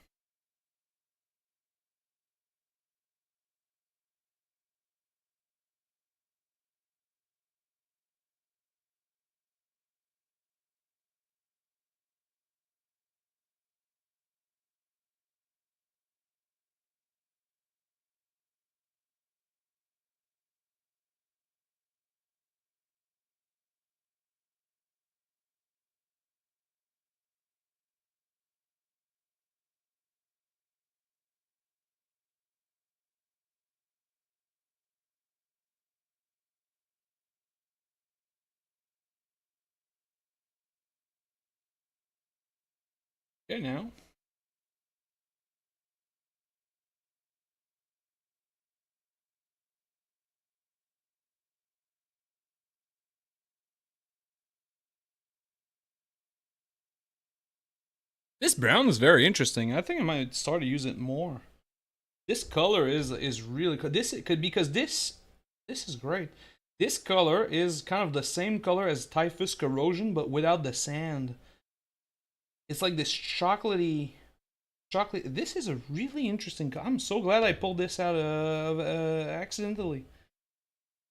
Okay, now. This brown is very interesting. I think I might start to use it more. This color is really good. This could, because this is great. This color is kind of the same color as Typhus Corrosion, but without the sand. It's like this chocolatey, chocolate. This is a really interesting. I'm so glad I pulled this out of accidentally.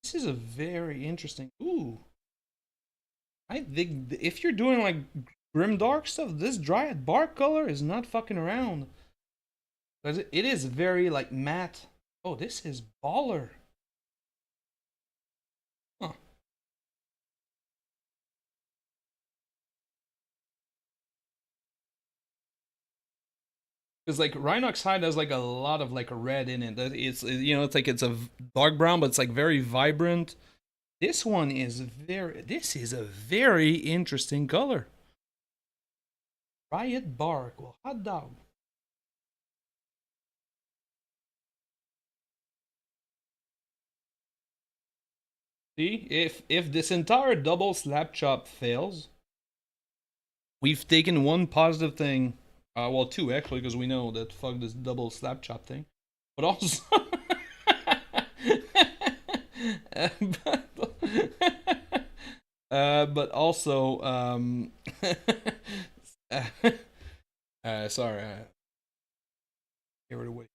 This is a very interesting. Ooh, I think if you're doing like grim dark stuff, this dryad bark color is not fucking around. Because it is very like matte. Oh, this is baller. Huh. Because like Rhinox hide has like a lot of like a red in it. It's it's like it's a dark brown, but it's like very vibrant. This one is very. This is a very interesting color. Riot bark. Well, hot dog. See, if this entire double slap chop fails, we've taken one positive thing. Well, two actually, because we know that fuck this double slap chop thing. But also, but, But also, sorry, carried away.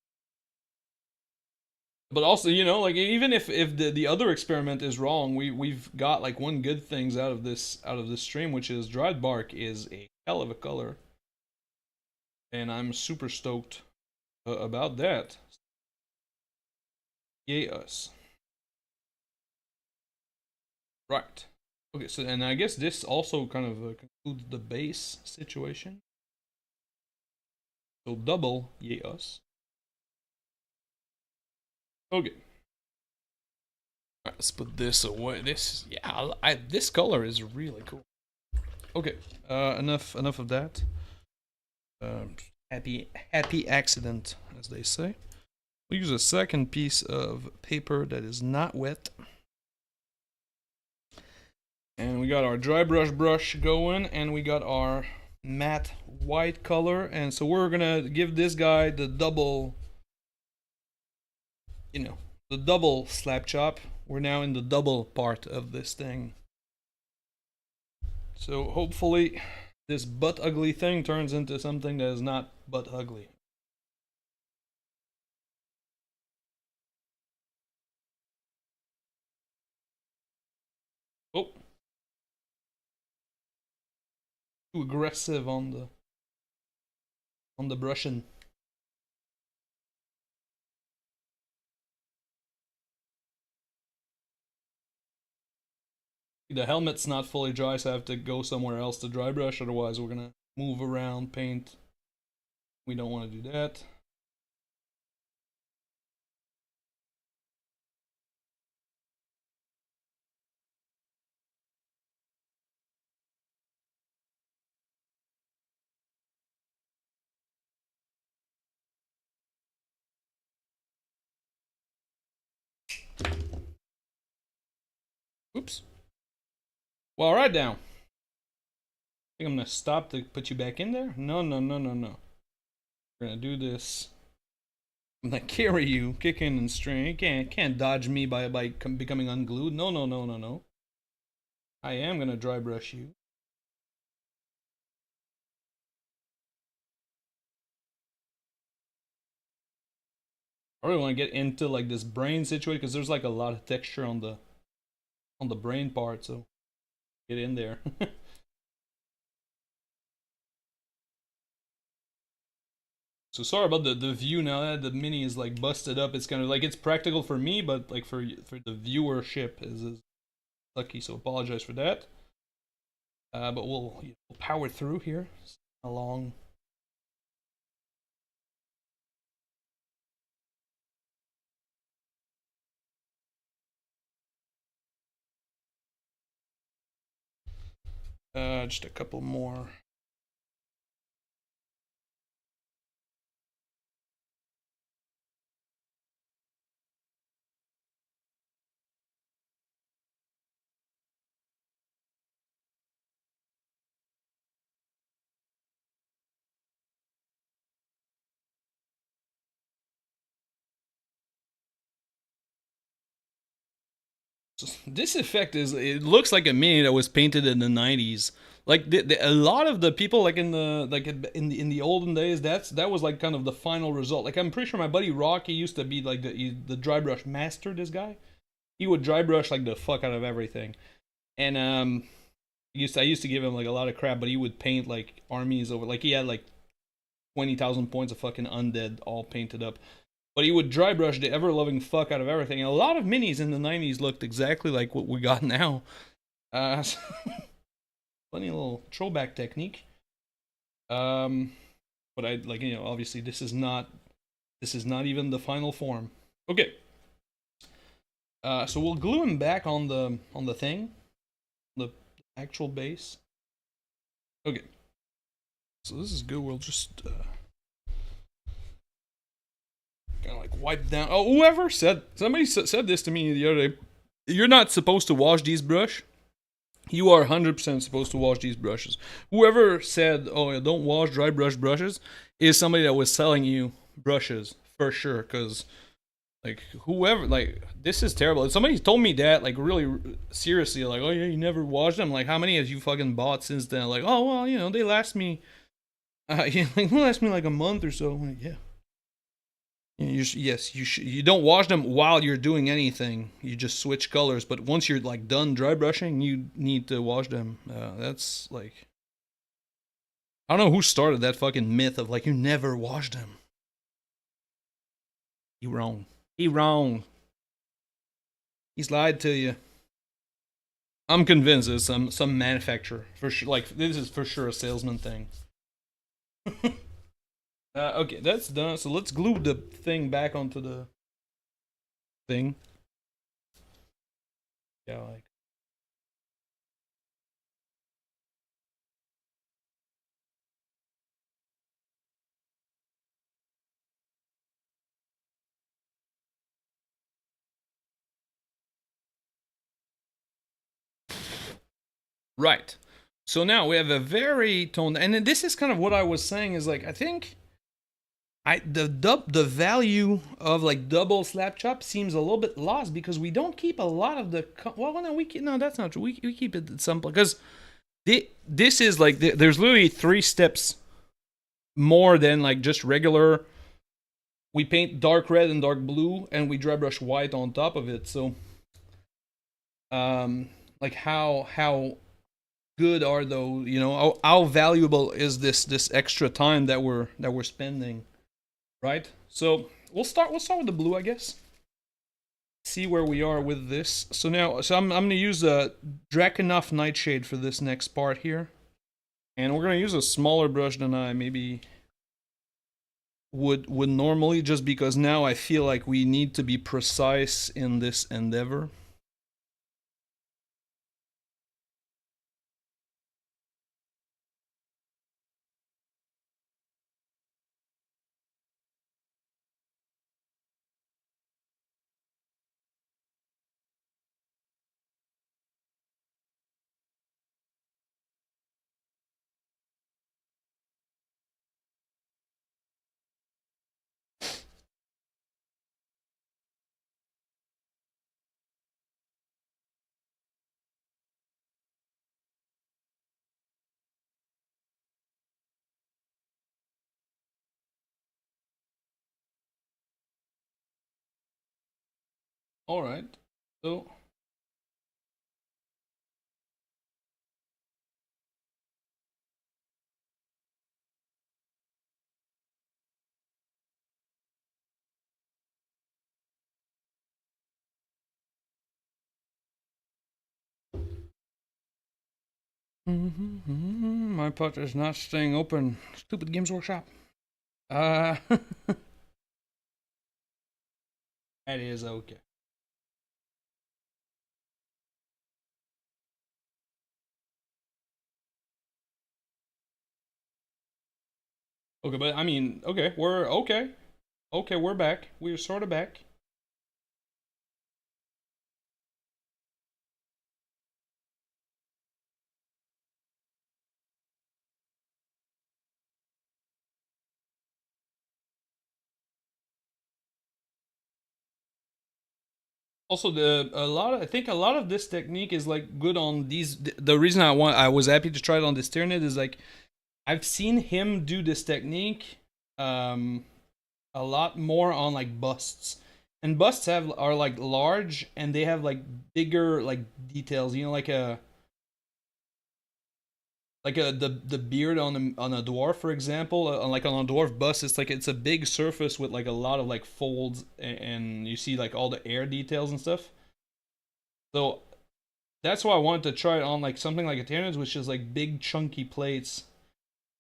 But also, you know, like even if the other experiment is wrong, we've got like one good things out of this stream, which is dried bark is a hell of a color, and I'm super stoked about that. Yay us! Right. Okay, so and I guess this also kind of concludes the base situation. So double yay us. Okay. Right, let's put this away. This, yeah, this color is really cool. Okay, enough of that. Happy accident, as they say. We'll use a second piece of paper that is not wet. And we got our dry brush going, and we got our matte white color. And so we're gonna give this guy the double, you know, the double slap chop. We're now in the double part of this thing. So hopefully this butt ugly thing turns into something that is not butt ugly. Oh. Too aggressive on the brushing. The helmet's not fully dry, so I have to go somewhere else to dry brush, otherwise we're gonna move around paint. We don't want to do that. Oops. Well, right down. I think I'm gonna stop to put you back in there. No. We're gonna do this. I'm gonna carry you, kicking and string. You can't dodge me by becoming unglued. No. I am gonna dry brush you. I really want to get into like this brain situation because there's like a lot of texture on the brain part, so get in there. So sorry about the view now that the mini is like busted up. It's kind of like it's practical for me, but like for the viewership is lucky. So apologize for that. But we'll power through here along. Just a couple more. This effect is, it looks like a mini that was painted in the 90s. Like a lot of the people like in the olden days, that was like kind of the final result. Like I'm pretty sure my buddy Rocky used to be like the dry brush master. This guy, he would dry brush like the fuck out of everything. And I used to give him like a lot of crap, but he would paint like armies over, like he had like 20,000 points of fucking undead all painted up. But he would dry brush the ever loving fuck out of everything. And a lot of minis in the 90s looked exactly like what we got now. Funny little throwback technique. But I like, you know, obviously this is not even the final form. Okay. So we'll glue him back on the thing, the actual base. Okay. So this is good. We'll just kind of like wipe down. Oh, whoever said, somebody said this to me the other day. You're not supposed to wash these brush. You are 100% supposed to wash these brushes. Whoever said, oh, don't wash dry brush brushes, is somebody that was selling you brushes for sure. Because Like whoever, like this is terrible. If somebody told me that, like really seriously, like, oh yeah, you never washed them. Like, how many have you fucking bought since then? Like, oh well, you know, they last me, yeah, like they last me like a month or so. I'm like, yeah. Yes, you should. You don't wash them while you're doing anything. You just switch colors. But once you're like done dry brushing, you need to wash them. That's like, I don't know who started that fucking myth of like you never wash them. He wrong. He wrong. He's lied to you. I'm convinced it's some manufacturer for sure. Like this is for sure a salesman thing. Okay, that's done. So let's glue the thing back onto the thing. Yeah, like. Right. So now we have a very toned, and this is kind of what I was saying is like I think the value of like double slap chop seems a little bit lost because we don't keep a lot of the well no we keep, no that's not true we keep it simple because this is like there's literally 3 steps more than like just regular. We paint dark red and dark blue and we dry brush white on top of it. So like how good are those, you know, how valuable is this extra time that we're spending, right? So we'll start with the blue, I guess. See where we are with this. So now I'm gonna use a Drakenhof Nightshade for this next part here. And we're gonna use a smaller brush than I maybe would normally, just because now I feel like we need to be precise in this endeavor. All right. So my pot is not staying open. Stupid Games Workshop. Uh, that is okay. Okay, but I mean, okay, we're okay. Okay, we're back. We're sort of back. Also, I think a lot of this technique is like good on these. The reason I was happy to try it on this Tyranid is like I've seen him do this technique, um, a lot more on like busts, and busts are like large and they have like bigger like details. You know, like the beard on a dwarf, for example, like on a dwarf bust, it's like it's a big surface with like a lot of like folds, and you see like all the air details and stuff. So that's why I wanted to try it on like something like a Tyranids, which is like big chunky plates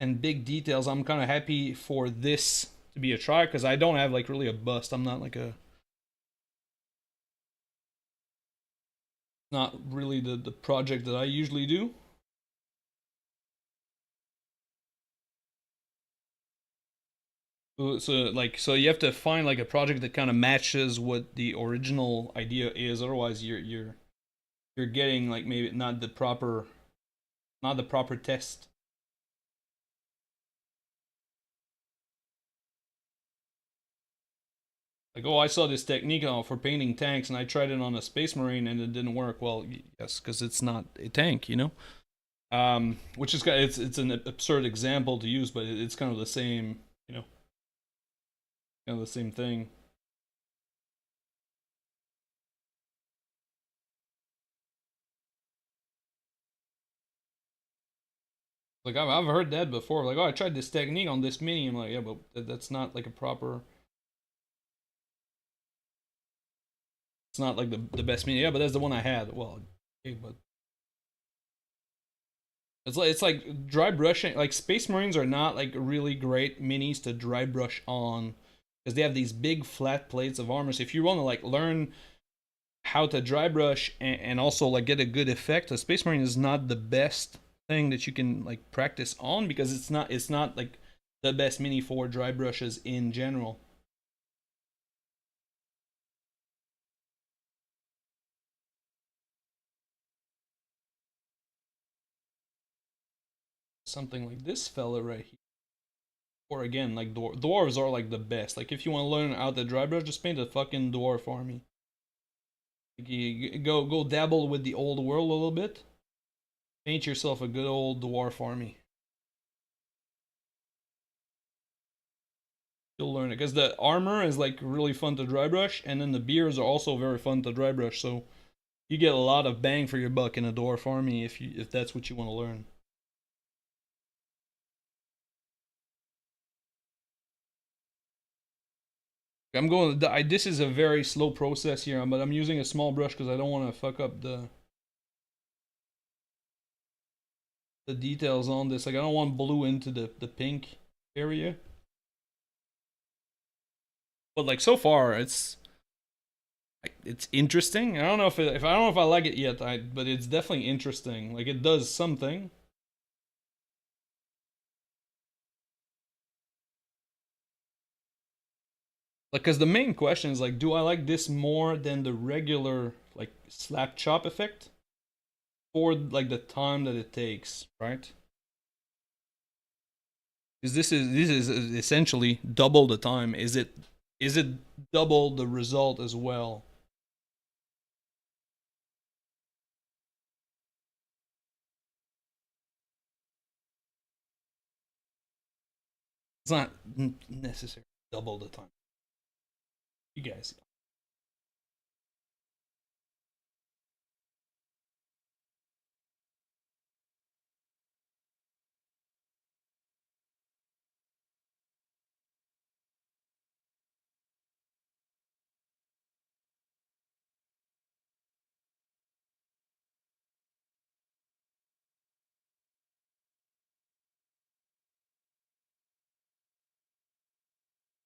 and big details. I'm kind of happy for this to be a try because I don't have like really a bust. I'm not like a not really the project that I usually do. So you have to find like a project that kind of matches what the original idea is. Otherwise, you're getting like maybe not the proper test. Like, oh, I saw this technique for painting tanks, and I tried it on a Space Marine, and it didn't work. Well, yes, because it's not a tank, you know. Which is it's an absurd example to use, but it's kind of the same, you know, kind of the same thing. Like I've heard that before. Like, oh, I tried this technique on this mini. I'm like, yeah, but that's not like a proper. It's not like the best mini. Yeah, but that's the one I had. Well, okay, but it's like dry brushing. Like Space Marines are not like really great minis to dry brush on because they have these big flat plates of armor. So if you want to like learn how to dry brush and also like get a good effect, a Space Marine is not the best thing that you can like practice on because it's not like the best mini for dry brushes in general. Something like this fella right here. Or again, like dwarves are like the best. Like if you want to learn how to dry brush, just paint a fucking dwarf army. Like you go dabble with the old world a little bit. Paint yourself a good old dwarf army. You'll learn it because the armor is like really fun to dry brush, and then the beers are also very fun to dry brush. So you get a lot of bang for your buck in a dwarf army if that's what you want to learn. I'm going. This is a very slow process here, but I'm using a small brush because I don't want to fuck up the details on this. Like I don't want blue into the pink area. But like so far, it's interesting. I don't know if I don't know if I like it yet. But it's definitely interesting. Like it does something. Like, cause the main question is like, do I like this more than the regular like slap chop effect, for like the time that it takes, right? Because this is essentially double the time. Is it double the result as well? It's not necessarily double the time. You guys,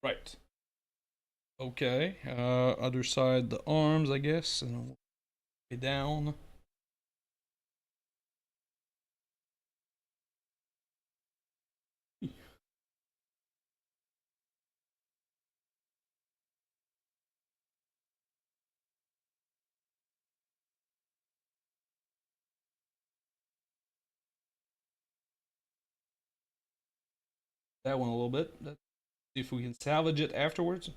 right? Okay. Other side, the arms, I guess, and way down. That one a little bit. Let's see if we can salvage it afterwards.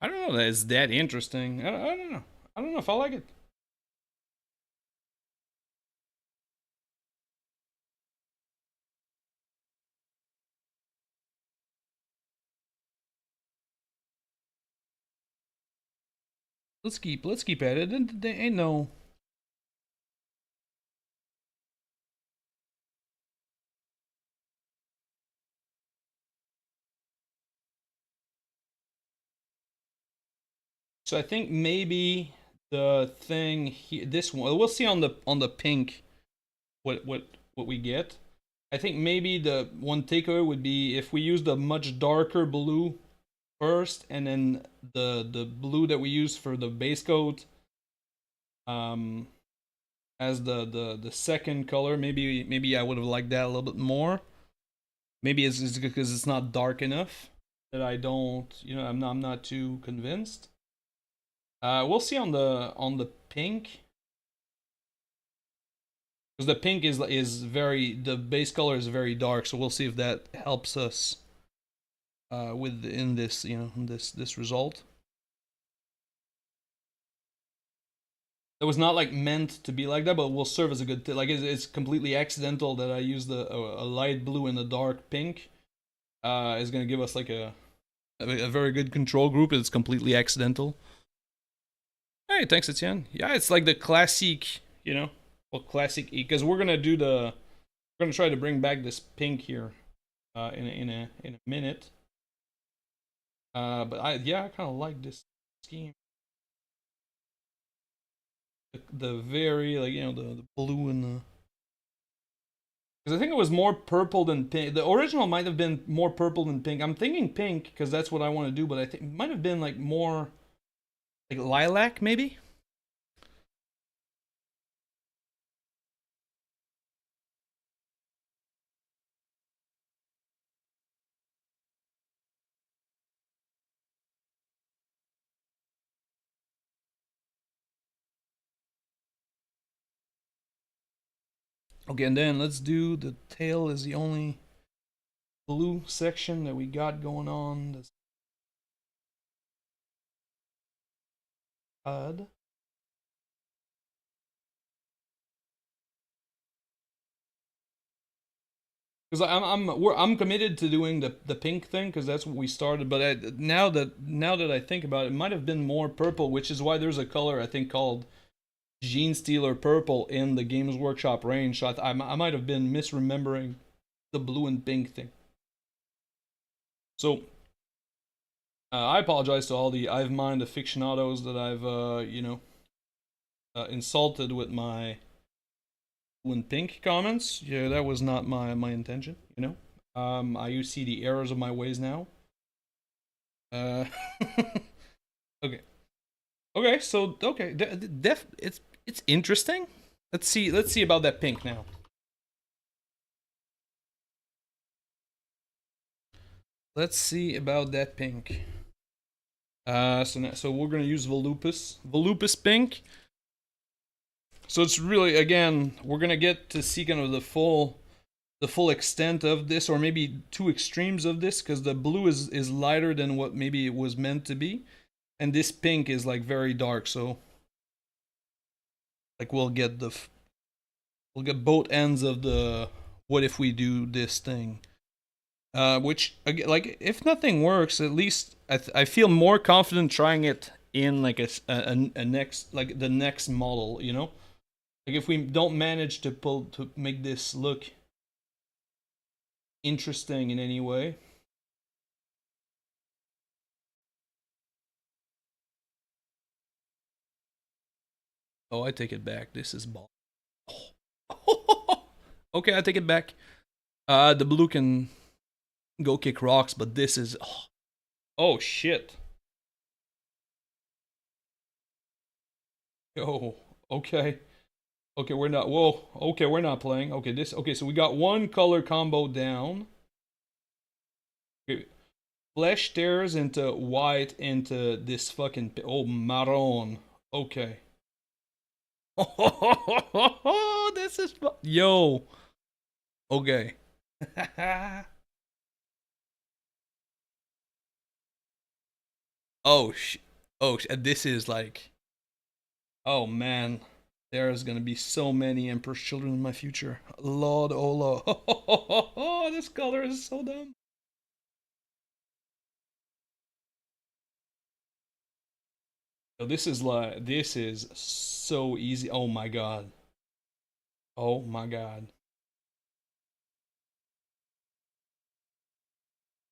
I don't know that it's that interesting. I don't know. I don't know if I like it. Let's keep at it. There ain't no. So I think maybe the thing here, this one, we'll see on the pink what we get. I think maybe the one takeaway would be if we use the much darker blue first, and then the blue that we use for the base coat, um, as the second color. Maybe I would have liked that a little bit more. Maybe it's because it's not dark enough that I don't, I'm not too convinced. We'll see on the pink. because the pink is very, the base color is very dark, so we'll see if that helps us within this, you know, this result. It was not like meant to be like that, but will serve as a good like it's completely accidental that I used a light blue and a dark pink. Is gonna give us like a very good control group. It's completely accidental. Hey, thanks, Etienne. Yeah, it's like the classic, you know, well, classic because we're gonna do we're gonna try to bring back this pink here, in a minute. But I kind of like this scheme. The very like, you know, the blue and the, because I think it was more purple than pink. The original might have been more purple than pink. I'm thinking pink because that's what I want to do, but I think it might have been like more like lilac, maybe. Okay, and then let's do the tail is the only blue section that we got going on. That's odd. Because I'm committed to doing the pink thing because that's what we started. But now that I think about it, it might have been more purple, which is why there's a color I think called Genestealer purple in the Games Workshop range. So I might have been misremembering the blue and pink thing. So I apologize to all the I've mind aficionados that I've insulted with my blue and pink comments. Yeah, that was not my intention. You know, I see the errors of my ways now. Uh, okay, okay. So okay, it's interesting. Let's see about that pink now. Let's see about that pink. So we're gonna use Volupus pink. So it's really, again, we're gonna get to see kind of the full extent of this, or maybe two extremes of this, because the blue is lighter than what maybe it was meant to be, and this pink is like very dark. So like we'll get both ends of the what if we do this thing. Which like if nothing works, at least I feel more confident trying it in like a next, like the next model, you know. Like if we don't manage to make this look interesting in any way. Oh, I take it back. This is ball. Oh. Okay, I take it back. The blue can go kick rocks, but this is oh shit. Oh, okay. Okay, we're not. Whoa. Okay, we're not playing. Okay, this. Okay, so we got one color combo down. Okay, flesh tears into white into this fucking. Oh, marron. Okay. Oh, this is yo. Okay. Oh oh this is like, oh man, there's gonna be so many Emperor's Children in my future. Lord, oh Lord. Oh, this color is so dumb. So this is so easy. Oh my god. Oh my god.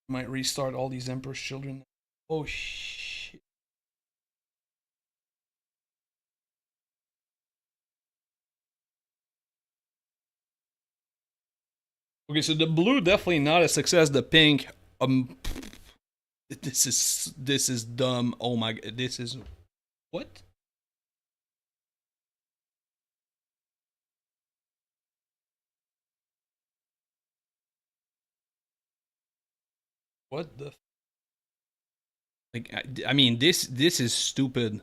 Might restart all these Emperor's Children. Oh shit. Okay, so the blue definitely not a success. The pink, this is dumb. Oh my god, this is what? What the? Like, I mean, this is stupid.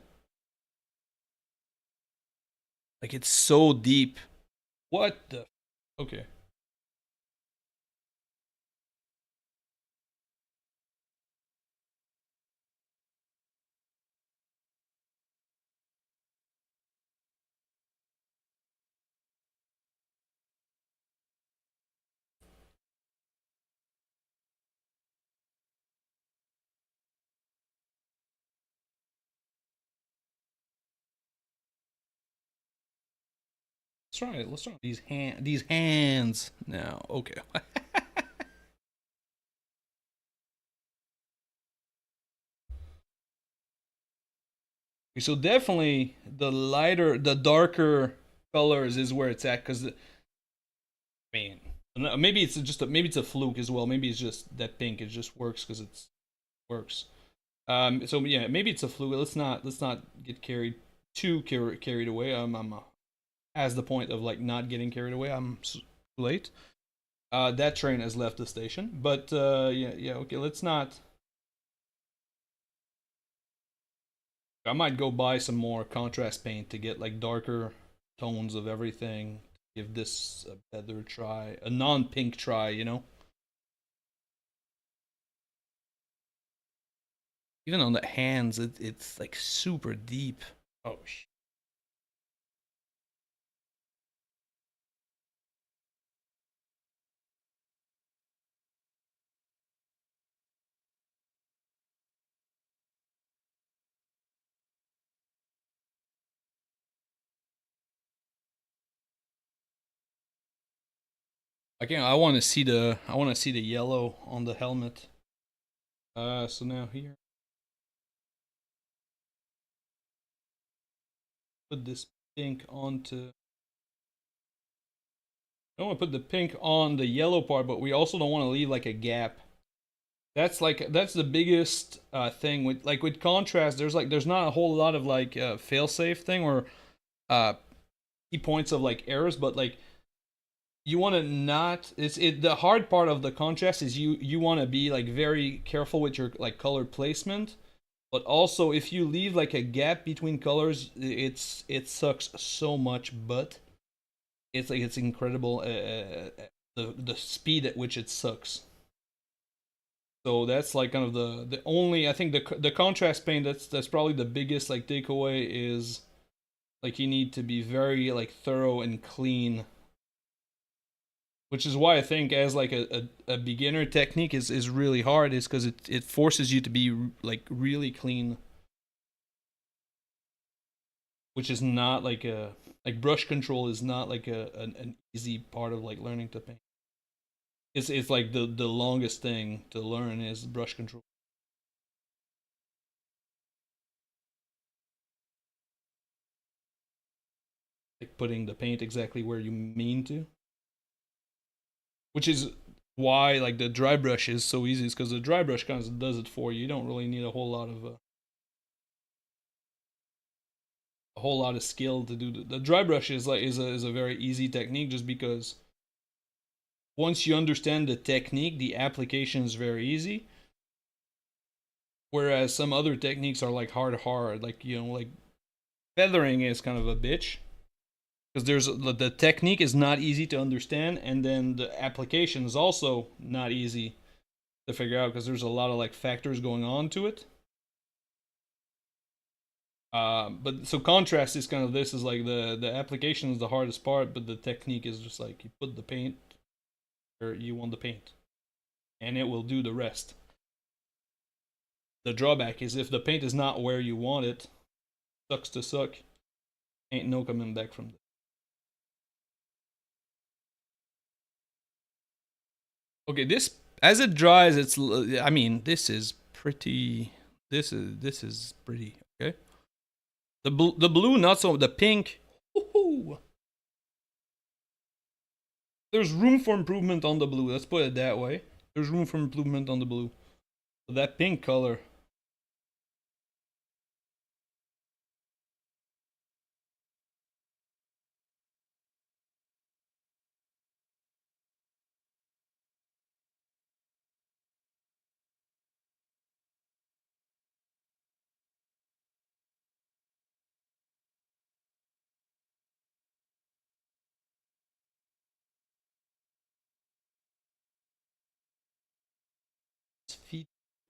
Like, it's so deep. What the? Okay. Let's try it. Let's try these hands now. Okay. So definitely the lighter, the darker colors is where it's at. Cause I mean, maybe it's just maybe it's a fluke as well. Maybe it's just that pink. It just works because it's works. So yeah, maybe it's a fluke. Let's not get carried away. I'm as the point of like not getting carried away. I'm too late. That train has left the station. But yeah. Okay, let's not. I might go buy some more contrast paint to get like darker tones of everything. Give this a better try, a non-pink try. Even on the hands, it's like super deep. Oh sh. Again, I want to see the yellow on the helmet. So now here, put this pink onto. I don't want to put the pink on the yellow part, but we also don't want to leave like a gap. That's the biggest thing with contrast. There's not a whole lot of like fail safe thing or uh key points of like errors, but like you want to not the hard part of the contrast is you want to be like very careful with your like color placement, but also if you leave like a gap between colors, it sucks so much, but it's incredible the speed at which it sucks. So that's like kind of the only, I think the contrast paint, that's probably the biggest like takeaway is like you need to be very like thorough and clean, which is why I think as like a beginner technique is really hard, is because it forces you to be like really clean, which is not like a like brush control is not like an easy part of like learning to paint. It's like the longest thing to learn is brush control, like putting the paint exactly where you mean to, which is why like the dry brush is so easy, is because the dry brush kind of does it for you. You don't really need a whole lot of skill to do the dry brush is like is a very easy technique, just because once you understand the technique, the application is very easy. Whereas some other techniques are like hard, like like feathering is kind of a bitch, because the technique is not easy to understand, and then the application is also not easy to figure out because there's a lot of like factors going on to it. But so contrast is kind of, this is like the application is the hardest part, but the technique is just like you put the paint where you want the paint, and it will do the rest. The drawback is if the paint is not where you want it, sucks to suck. Ain't no coming back from this. Okay, this as it dries, it's. I mean, this is pretty. This is pretty okay. The blue, not so. The pink. Woohoo! There's room for improvement on the blue. Let's put it that way. There's room for improvement on the blue. But that pink color.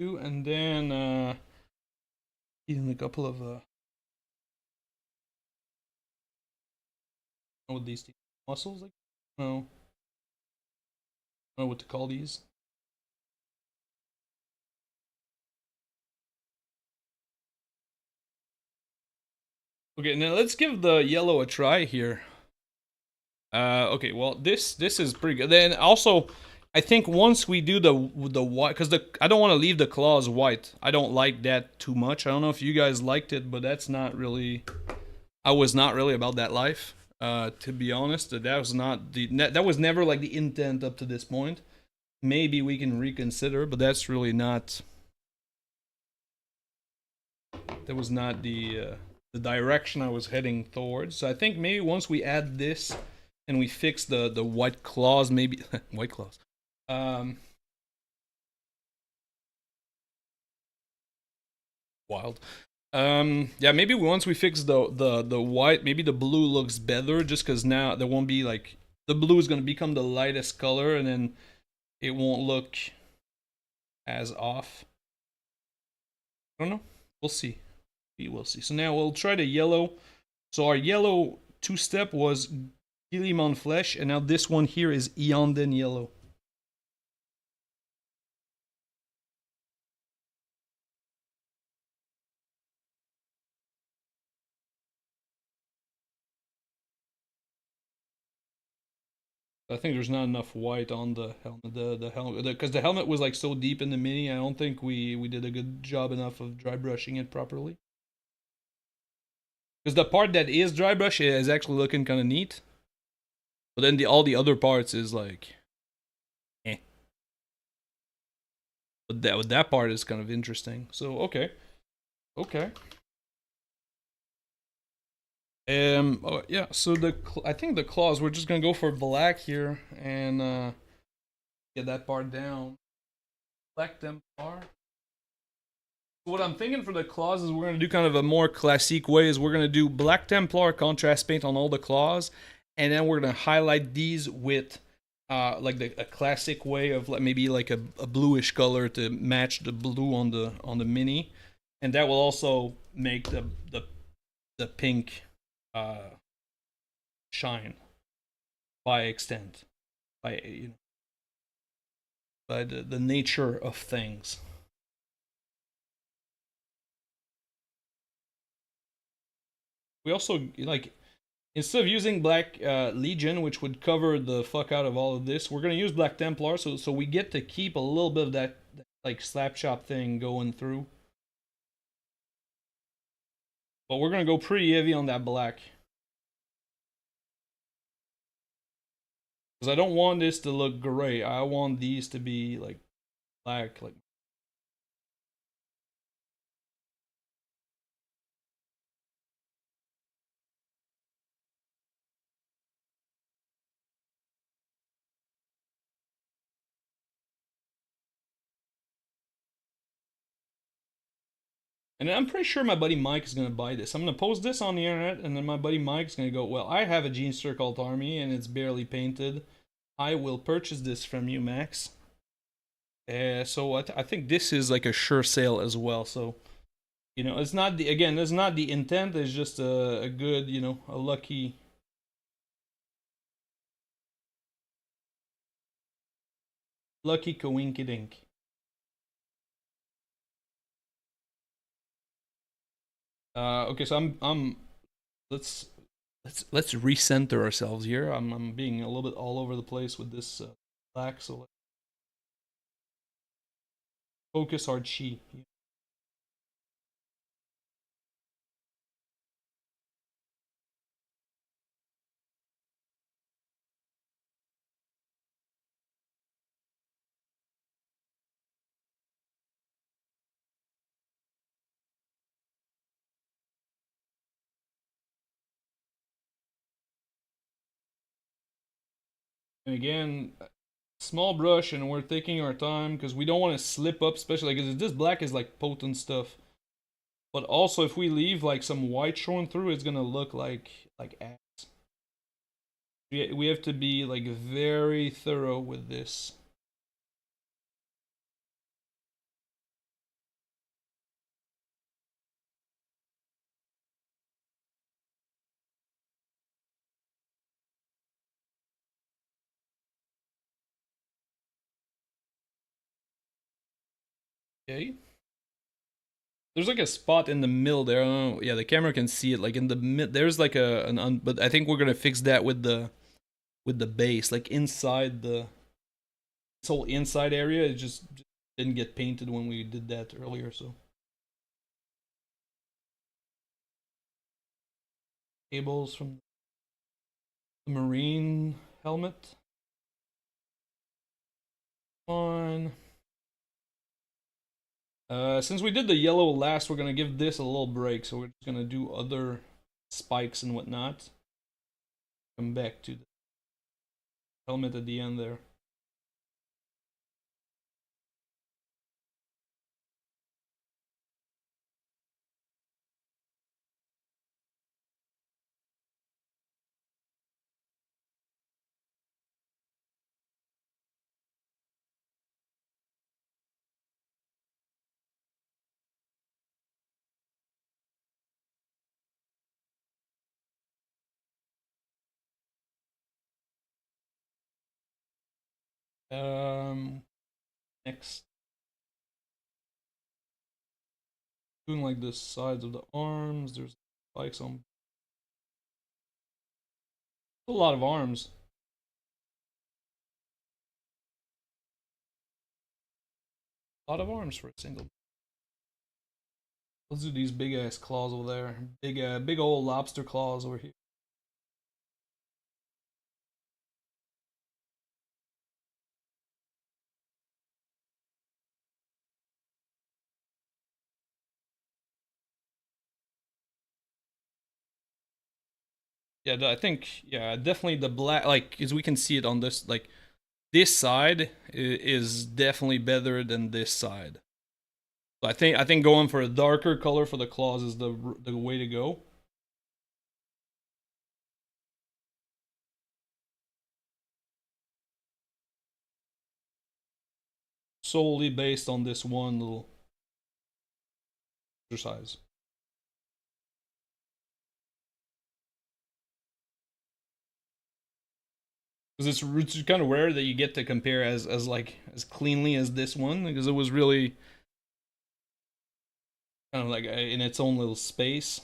And then even a couple of what these things? Muscles, like, no, I don't know what to call these. Okay, now let's give the yellow a try here. Okay, well this is pretty good. Then also, I think once we do the white, because I don't want to leave the claws white. I don't like that too much. I don't know if you guys liked it, but that's not really. I was not really about that life. To be honest, that was not that was never like the intent up to this point. Maybe we can reconsider, but that's really not. That was not the direction I was heading towards. So I think maybe once we add this and we fix the white claws, maybe white claws. Wild. Yeah, maybe once we fix the white, maybe the blue looks better, just because now there won't be like the blue is gonna become the lightest color, and then it won't look as off. I don't know. We'll see. We will see. So now we'll try the yellow. So our yellow two-step was Gilliman Flesh, and now this one here is Eonden Yellow. I think there's not enough white on the helmet. The helmet, because the helmet was like so deep in the mini. I don't think we did a good job enough of dry brushing it properly. Because the part that is dry brush is actually looking kind of neat, but then all the other parts is like, eh. But that part is kind of interesting. So okay, okay. Oh, yeah. So I think the claws. We're just gonna go for black here and get that part down. Black Templar. What I'm thinking for the claws is we're gonna do kind of a more classic way. Is we're gonna do Black Templar contrast paint on all the claws, and then we're gonna highlight these with like a classic way of maybe like a bluish color to match the blue on the mini, and that will also make the pink shine by extent, by by the nature of things. We also like instead of using Black Legion, which would cover the fuck out of all of this, we're gonna use Black Templar, so we get to keep a little bit of that like slap chop thing going through. But we're gonna go pretty heavy on that black. Because I don't want this to look gray. I want these to be like black, like. And I'm pretty sure my buddy Mike is gonna buy this. I'm gonna post this on the internet, and then my buddy Mike's gonna go, "Well, I have a Genestealer Cult Army, and it's barely painted. I will purchase this from you, Max." So I think this is like a sure sale as well. So it's not the again, it's not the intent. It's just a good, a lucky. Lucky coinky dink. Okay, so I'm let's recenter ourselves here. I'm being a little bit all over the place with this black, so let's focus our chi. And again, small brush, and we're taking our time because we don't want to slip up, especially because this black is like potent stuff. But also, if we leave like some white showing through, it's gonna look like ass. We have to be like very thorough with this. Okay. There's like a spot in the middle there. I don't know. Yeah, the camera can see it. Like in the mid, there's like but I think we're gonna fix that with the base, like inside this whole inside area. It just didn't get painted when we did that earlier. So cables from the marine helmet. Fine. Since we did the yellow last, we're gonna give this a little break. So we're just gonna do other spikes and whatnot. Come back to the helmet at the end there. Next, doing like the sides of the arms. There's spikes on a lot of arms. A lot of arms for a single. Let's do these big ass claws over there. Big old lobster claws over here. Yeah, I think yeah, definitely the black. Like as we can see it on this, like this side is definitely better than this side. So I think going for a darker color for the claws is the way to go. Solely based on this one little exercise. Because it's kind of rare that you get to compare as like as cleanly as this one, because it was really kind of like in its own little space.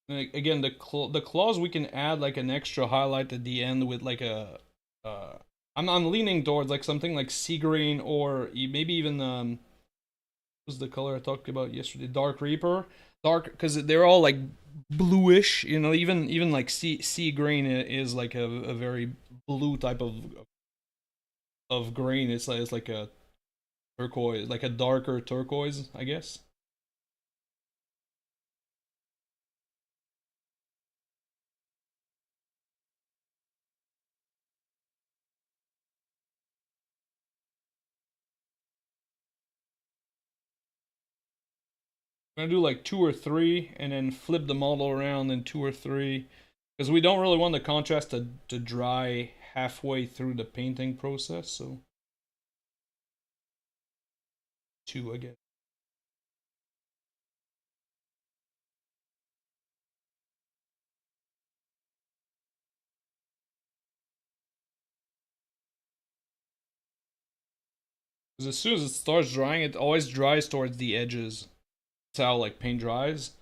And again, the claws we can add like an extra highlight at the end with like a. I'm leaning towards like something like sea green or maybe even what was the color I talked about yesterday? Dark Reaper. Dark because they're all like bluish. You know, even like sea green is like a very blue type of green. It's like a turquoise, like a darker turquoise, I guess. I'm gonna do like two or three, and then flip the model around in two or three, because we don't really want the contrast to dry halfway through the painting process. So two again. 'Cause as soon as it starts drying, it always dries towards the edges. That's how like paint dries.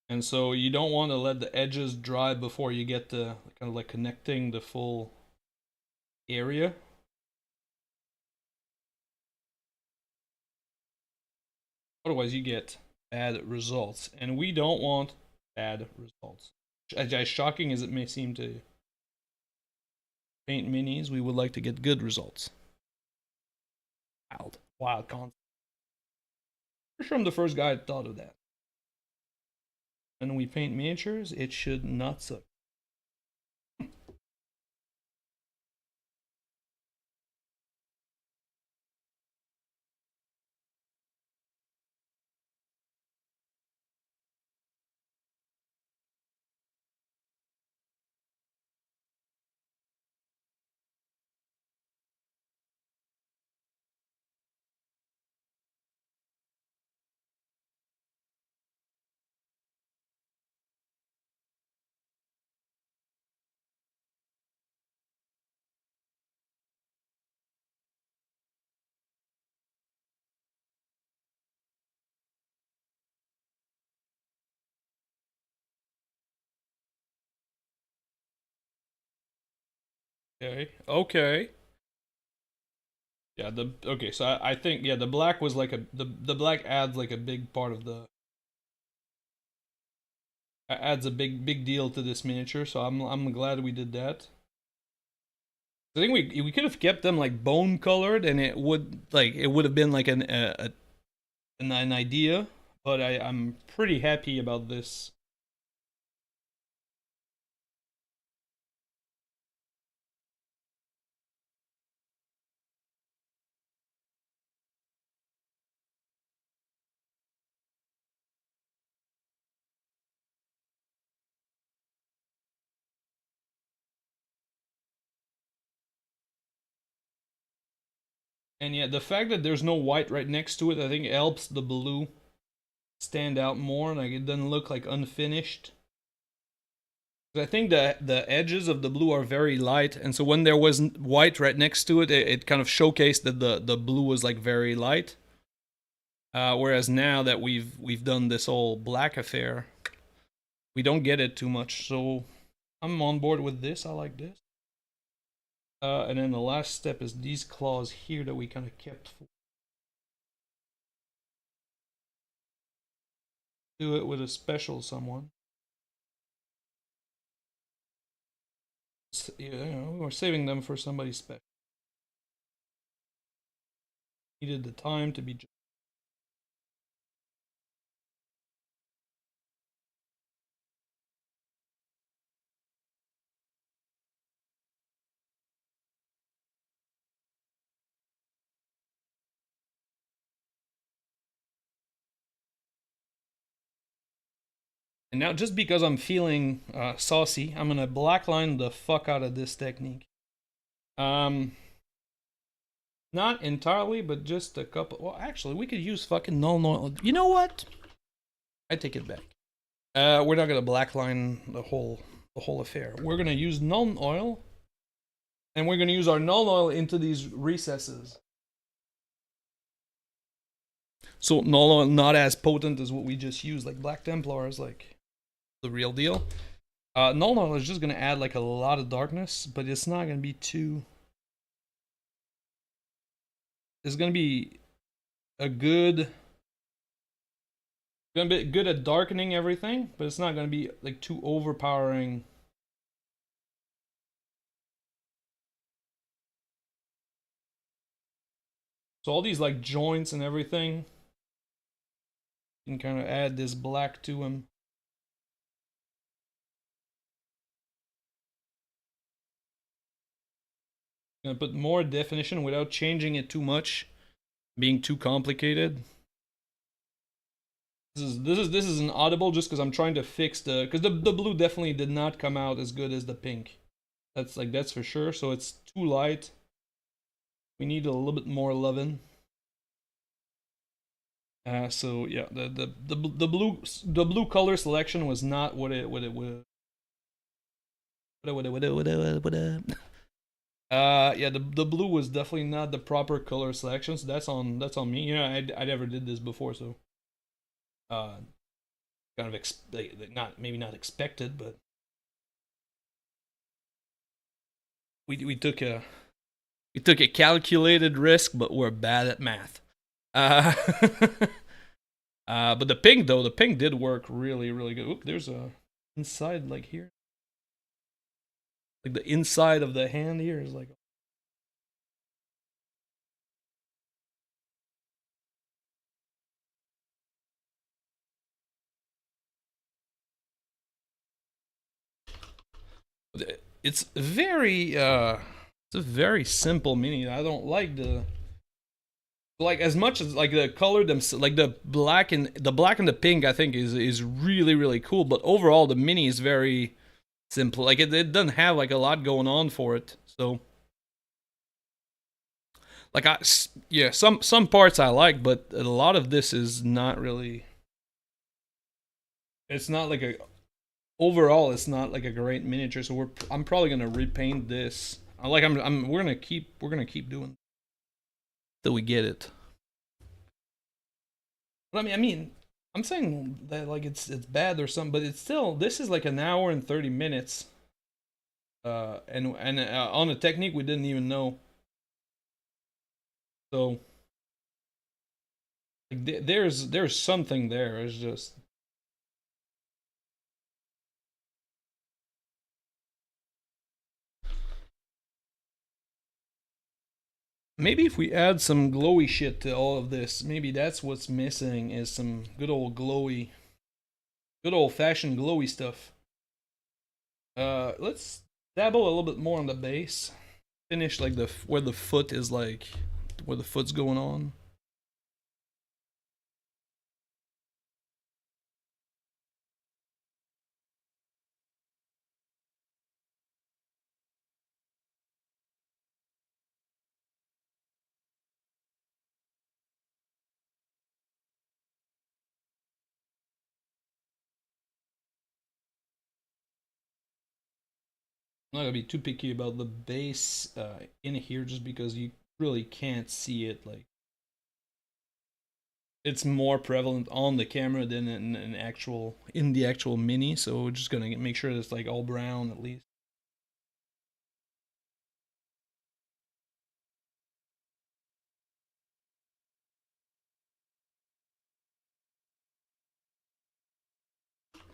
And so you don't want to let the edges dry before you get the kind of like connecting the full area. Otherwise you get bad results. And we don't want bad results. As shocking as it may seem to paint minis, we would like to get good results. Wild concept. For sure I'm the first guy that thought of that. When we paint miniatures, it should not suck. Okay. Okay. Yeah, okay, so I think yeah, the black was like the black adds like a big part of the adds a big deal to this miniature, so I'm glad we did that. I think we could have kept them like bone colored, and it would have been like an idea, but I'm pretty happy about this. And yeah, the fact that there's no white right next to it, I think helps the blue stand out more. Like it doesn't look like unfinished. I think the edges of the blue are very light, and so when there was white right next to it, it kind of showcased that the blue was like very light. Whereas now that we've done this whole black affair, we don't get it too much. So I'm on board with this. I like this. And then the last step is these claws here that we kind of kept. Do it with a special someone. We're saving them for somebody special. Needed the time to be. And now, just because I'm feeling saucy, I'm gonna blackline the fuck out of this technique. Um, Not entirely, but just a couple. Well, actually, we could use fucking null oil. You know what? I take it back. We're not gonna blackline the whole affair. We're gonna use null oil, and we're gonna use our null oil into these recesses. So null oil not as potent as what we just used, like Black Templar is like the real deal. Null oil is just gonna add like a lot of darkness, but it's not gonna be too. It's gonna be a good. Gonna be good at darkening everything, but it's not gonna be like too overpowering. So all these like joints and everything, you can kind of add this black to them. Gonna put more definition without changing it too much, being too complicated. This is an audible just because I'm trying to fix because the blue definitely did not come out as good as the pink. That's for sure. So it's too light. We need a little bit more loving. So yeah, the blue color selection was not what it would. Yeah, the blue was definitely not the proper color selection. So that's on me. Yeah, I never did this before, so uh, kind of not maybe not expected, but we took a calculated risk, but we're bad at math. Uh, but the pink did work really good. Oop, there's a inside like here, like the inside of the hand here is like. It's very it's a very simple mini. I don't like like as much as like the color them like the black and the pink I think is really cool, but overall the mini is very simple. Like it doesn't have like a lot going on for it. So like yeah, some parts I like, but a lot of this is not really. It's not like a overall. It's not like a great miniature. So I'm probably gonna repaint this. We're gonna keep doing till we get it. But I mean, I'm saying that like it's bad or something, but it's still this is like an hour and 30 minutes. And on the technique we didn't even know. So like, there's something there. It's just maybe if we add some glowy shit to all of this, maybe that's what's missing is some good old glowy, good old fashioned glowy stuff. Let's dabble a little bit more on the base. Finish like the where the foot is like where the foot's going on. I'm not gonna be too picky about the base in here just because you really can't see it. Like it's more prevalent on the camera than in an actual in the actual mini. So we're just gonna make sure it's like all brown at least.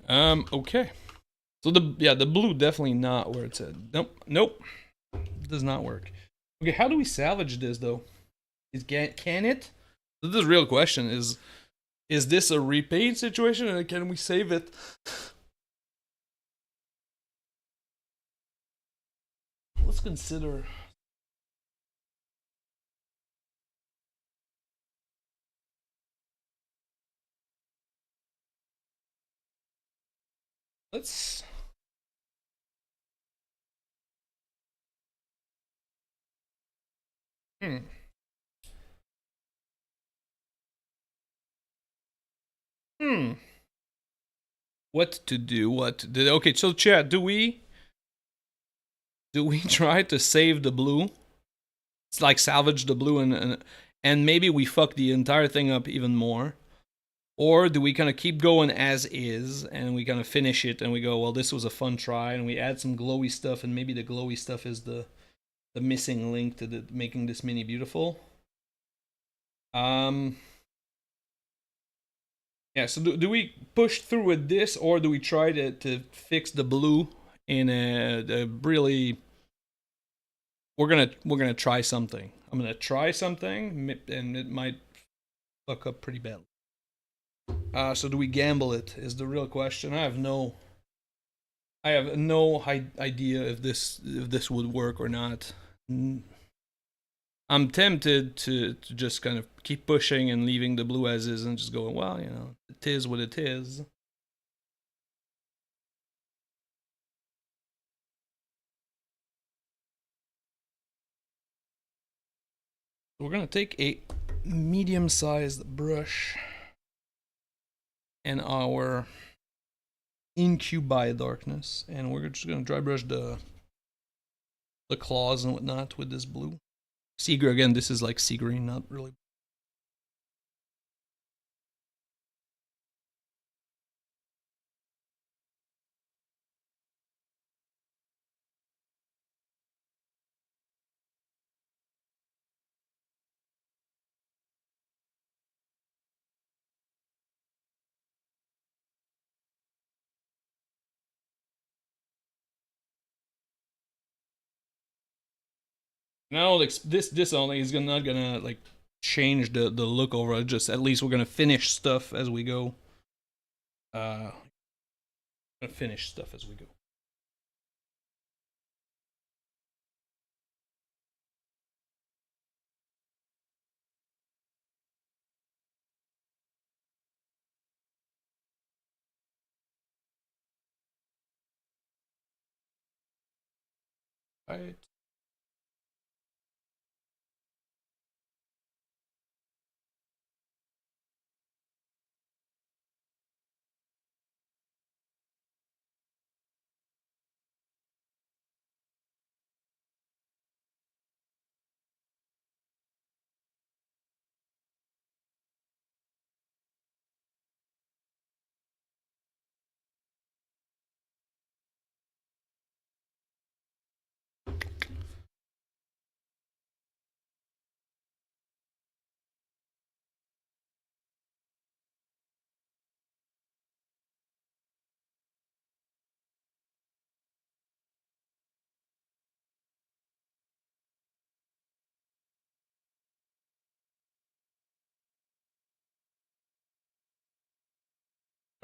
Okay. So the blue definitely not where it's at. Nope. It does not work. Okay, how do we salvage this though? Can it? So this is a real question. Is this a repaint situation and can we save it? Let's consider. Let's. Hmm. Hmm. What to do? What to do? Okay, so chat, do we try to save the blue? It's like salvage the blue and maybe we fuck the entire thing up even more. Or do we kind of keep going as is and we kind of finish it and we go, well, this was a fun try and we add some glowy stuff and maybe the glowy stuff is the missing link to making this mini beautiful. Um, yeah. So do we push through with this or do we try to fix the blue in a really? We're gonna try something. I'm gonna try something and it might fuck up pretty badly. So do we gamble it? Is the real question. I have no idea if this would work or not. I'm tempted to just kind of keep pushing and leaving the blue as is and just going, well, it is what it is. We're gonna take a medium-sized brush and our Incubi Darkness, and we're just gonna dry brush the claws and whatnot with this blue. Seagreen again. This is like sea green, not really. Now, like this only is not gonna like change the look over. Just at least we're gonna finish stuff as we go. Uh, gonna finish stuff as we go. Right.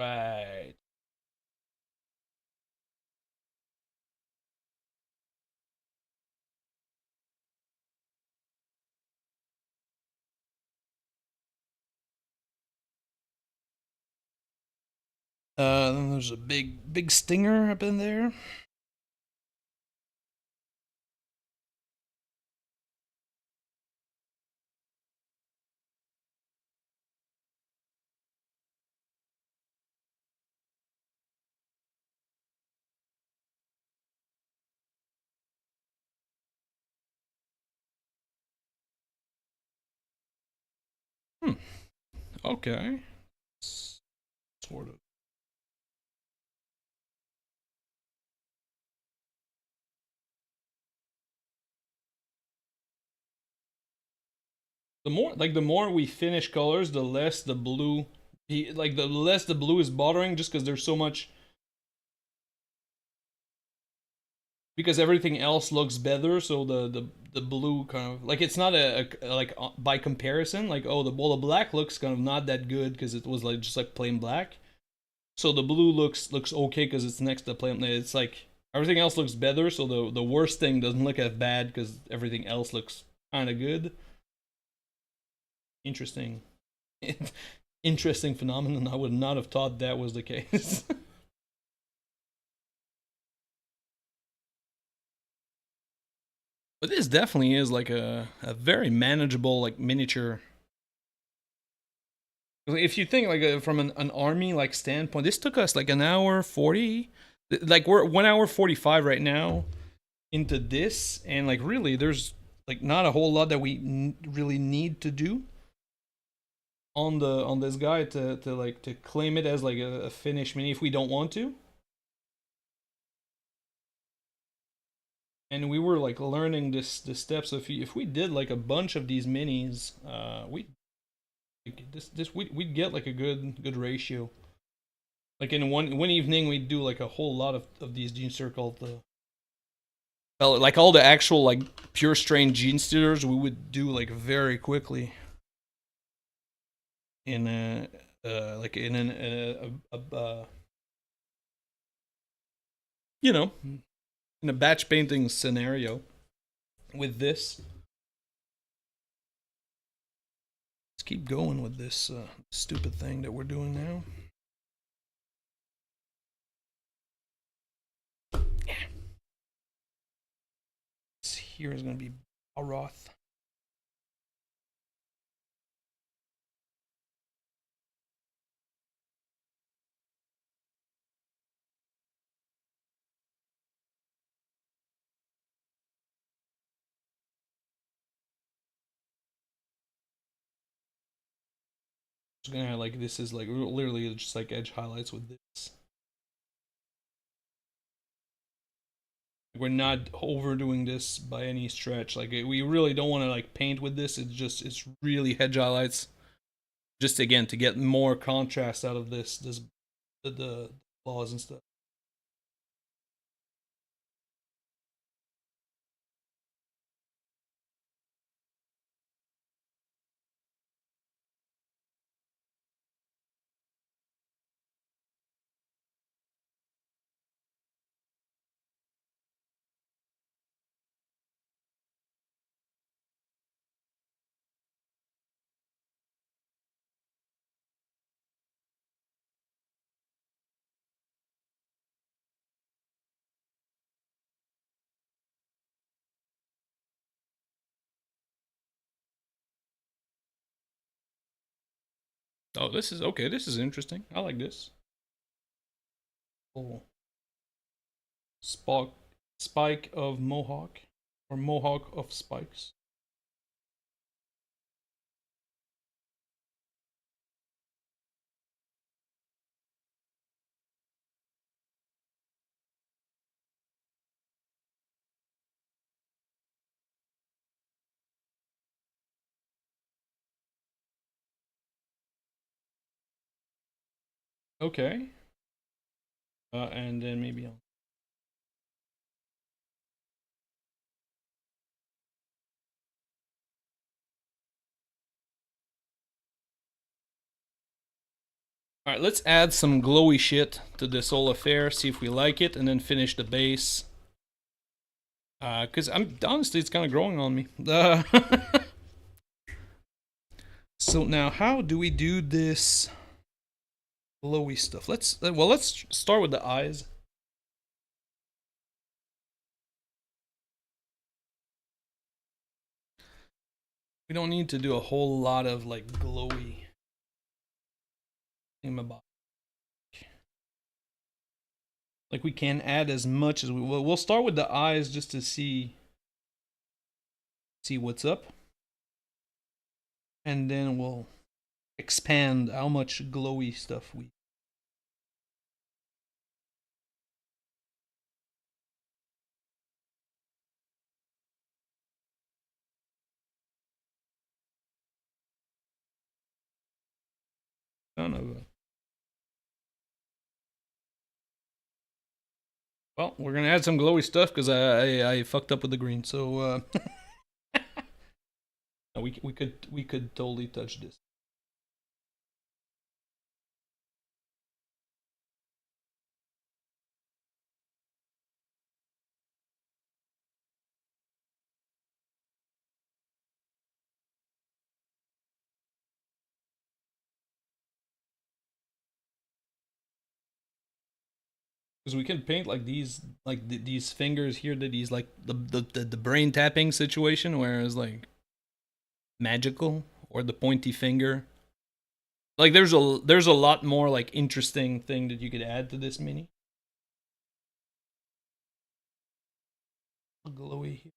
Right. Then there's a big stinger up in there. Hmm. Okay. Sort of. The more we finish colors, the less the blue, the less the blue is bothering, just because there's so much. Because everything else looks better, so the blue kind of like it's not by comparison, like, oh, the black looks kind of not that good because it was like just like plain black. So the blue looks okay because it's next to plain. It's like everything else looks better, so the worst thing doesn't look as bad because everything else looks kind of good. Interesting. Interesting phenomenon. I would not have thought that was the case. But this definitely is like a very manageable like miniature. If you think like from an army like standpoint, this took us like an hour 40. Like we're 1 hour 45 right now into this, and like really, there's like not a whole lot that we really need to do on this guy to claim it as like a finish mini if we don't want to. And we were like learning the steps. If we did like a bunch of these minis, we we'd get like a good ratio. Like in one evening, we'd do like a whole lot of these gene circle. Well, like all the actual like pure strain Genestealers, we would do like very quickly in like in you know, in a batch painting scenario with this. Let's keep going with this stupid thing that we're doing now. Yeah. This here is going to be Balroth. Just gonna like this is like literally just like edge highlights with this. We're not overdoing this by any stretch. Like we really don't want to like paint with this. It's really hedge highlights. Just again to get more contrast out of this the flaws and stuff. Oh, this is okay. This is interesting. I like this. Oh, Spock, Spike of Mohawk, or Mohawk of Spikes. Okay. And then maybe I'll. Alright, let's add some glowy shit to this whole affair, see if we like it, and then finish the base. Because honestly, it's kind of growing on me. So now, how do we do this glowy stuff? Let's start with the eyes. We don't need to do a whole lot of like glowy thingamabob. Like we can add as much as we will. We'll start with the eyes just to see what's up, and then we'll expand how much glowy stuff we. Son of a. Well, we're gonna add some glowy stuff because I fucked up with the green. So we could totally touch this. Because we can paint like these, like these fingers here, that these like the brain tapping situation, whereas like magical or the pointy finger. Like there's a lot more like interesting thing that you could add to this mini. Glowy here.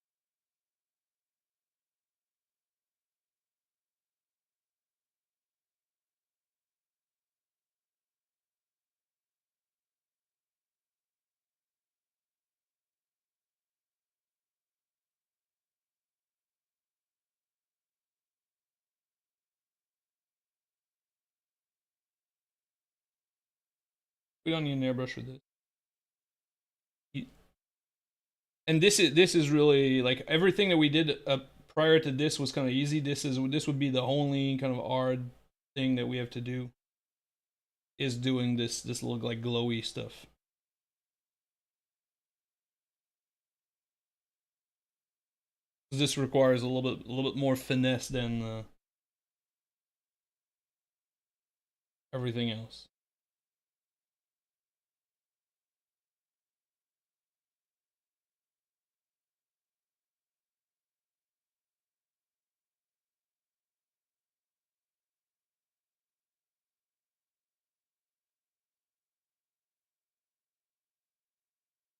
We don't need an airbrush for this. And this is really like everything that we did prior to this was kind of easy. This would be the only kind of hard thing that we have to do, is doing this look like glowy stuff. This requires a little bit more finesse than everything else.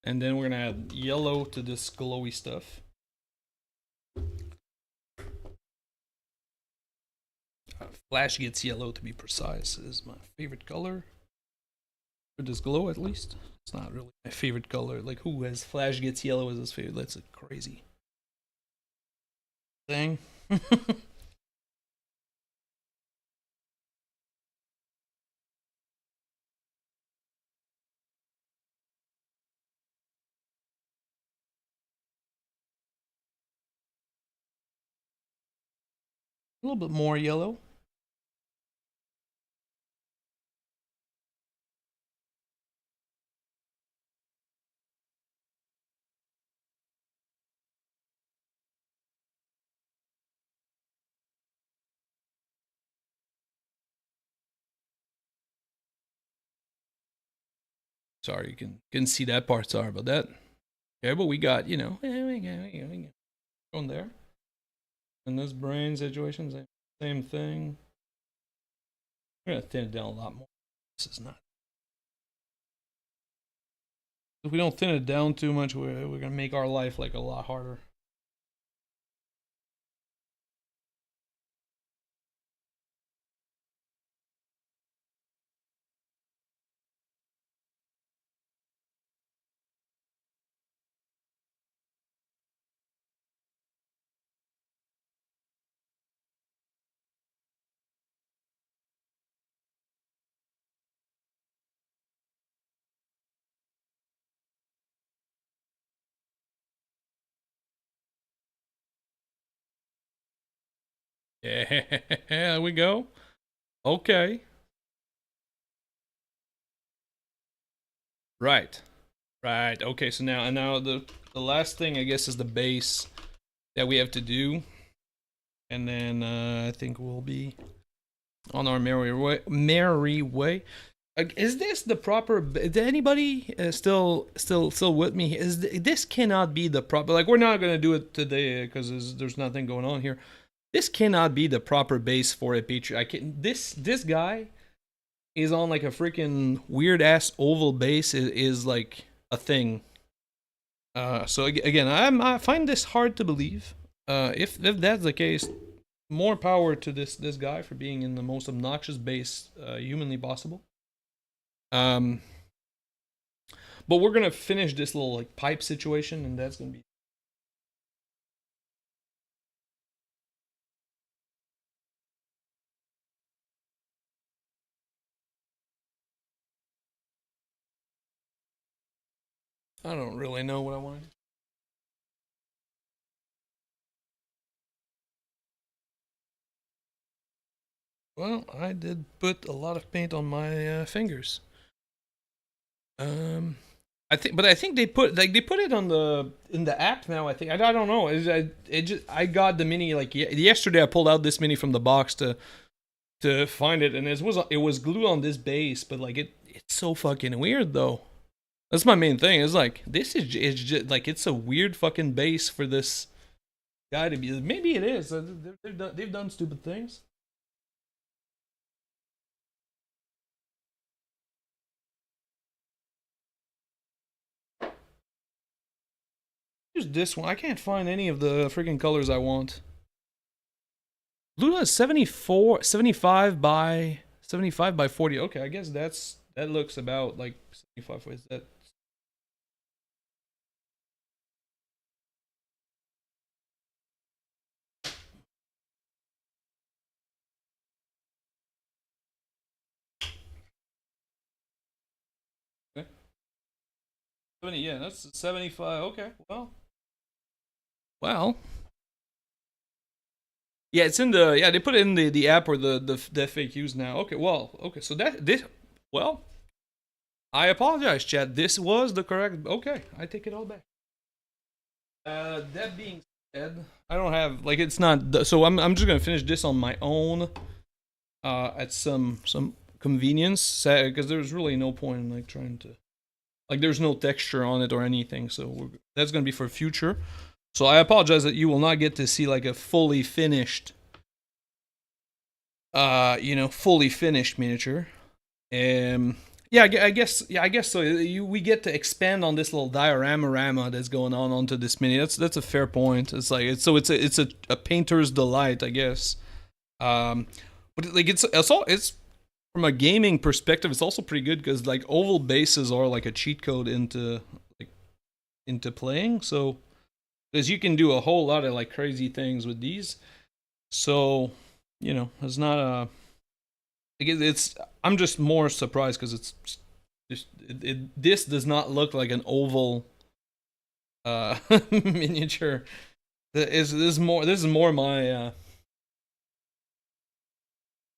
And then we're gonna add yellow to this glowy stuff. Flash gets yellow, to be precise, is my favorite color. For this glow, at least. It's not really my favorite color. Like, who has Flash gets yellow as his favorite? That's a crazy thing. A little bit more yellow. Sorry, you can see that part. Sorry about that. Okay, but we got, we got going there. And this brain situation, same thing. We're gonna thin it down a lot more. This is not. If we don't thin it down too much, we're gonna make our life like a lot harder. Yeah, there we go. Okay. Right. Right. Okay. So now the last thing I guess is the base that we have to do, and then I think we'll be on our merry way. Merry way. Is this the proper? Did anybody still with me? This cannot be the proper? Like we're not gonna do it today because there's nothing going on here. This cannot be the proper base for a Patriot. I can this guy is on like a freaking weird ass oval base is like a thing. So again, I find this hard to believe. If that's the case, more power to this guy for being in the most obnoxious base humanly possible. Um, but we're gonna finish this little like pipe situation, and that's gonna be. I don't really know what I want to do. Well, I did put a lot of paint on my fingers. Um, I think they put it on the in the app now. I don't know. I got the mini like yesterday. I pulled out this mini from the box to find it, and it was glued on this base, but like it's so fucking weird though. That's my main thing. It's like this is it's just like it's a weird fucking base for this guy to be. Maybe it is. They've done stupid things. Here's this one. I can't find any of the freaking colors I want. Luna is 74, 75 by 40. Okay, I guess that looks about like 75. Is that? Okay. 70, yeah, that's 75. Okay, well. Yeah, it's in the they put it in the app or the FAQs now. Okay, okay, so well, I apologize, chat. This was the correct. Okay, I take it all back. That being said, I don't have like it's not. So I'm just gonna finish this on my own. At some convenience, because there's really no point in like trying to, like there's no texture on it or anything. So that's gonna be for future. So I apologize that you will not get to see like a fully finished, fully finished miniature. Yeah, I guess so. We get to expand on this little diorama that's going on onto this mini. That's a fair point. It's like it's a painter's delight, I guess. But like it's from a gaming perspective, it's also pretty good because like oval bases are like a cheat code into playing. So because you can do a whole lot of like crazy things with these. So it's not a. It's I'm just more surprised because it's just this does not look like an oval miniature. This is more my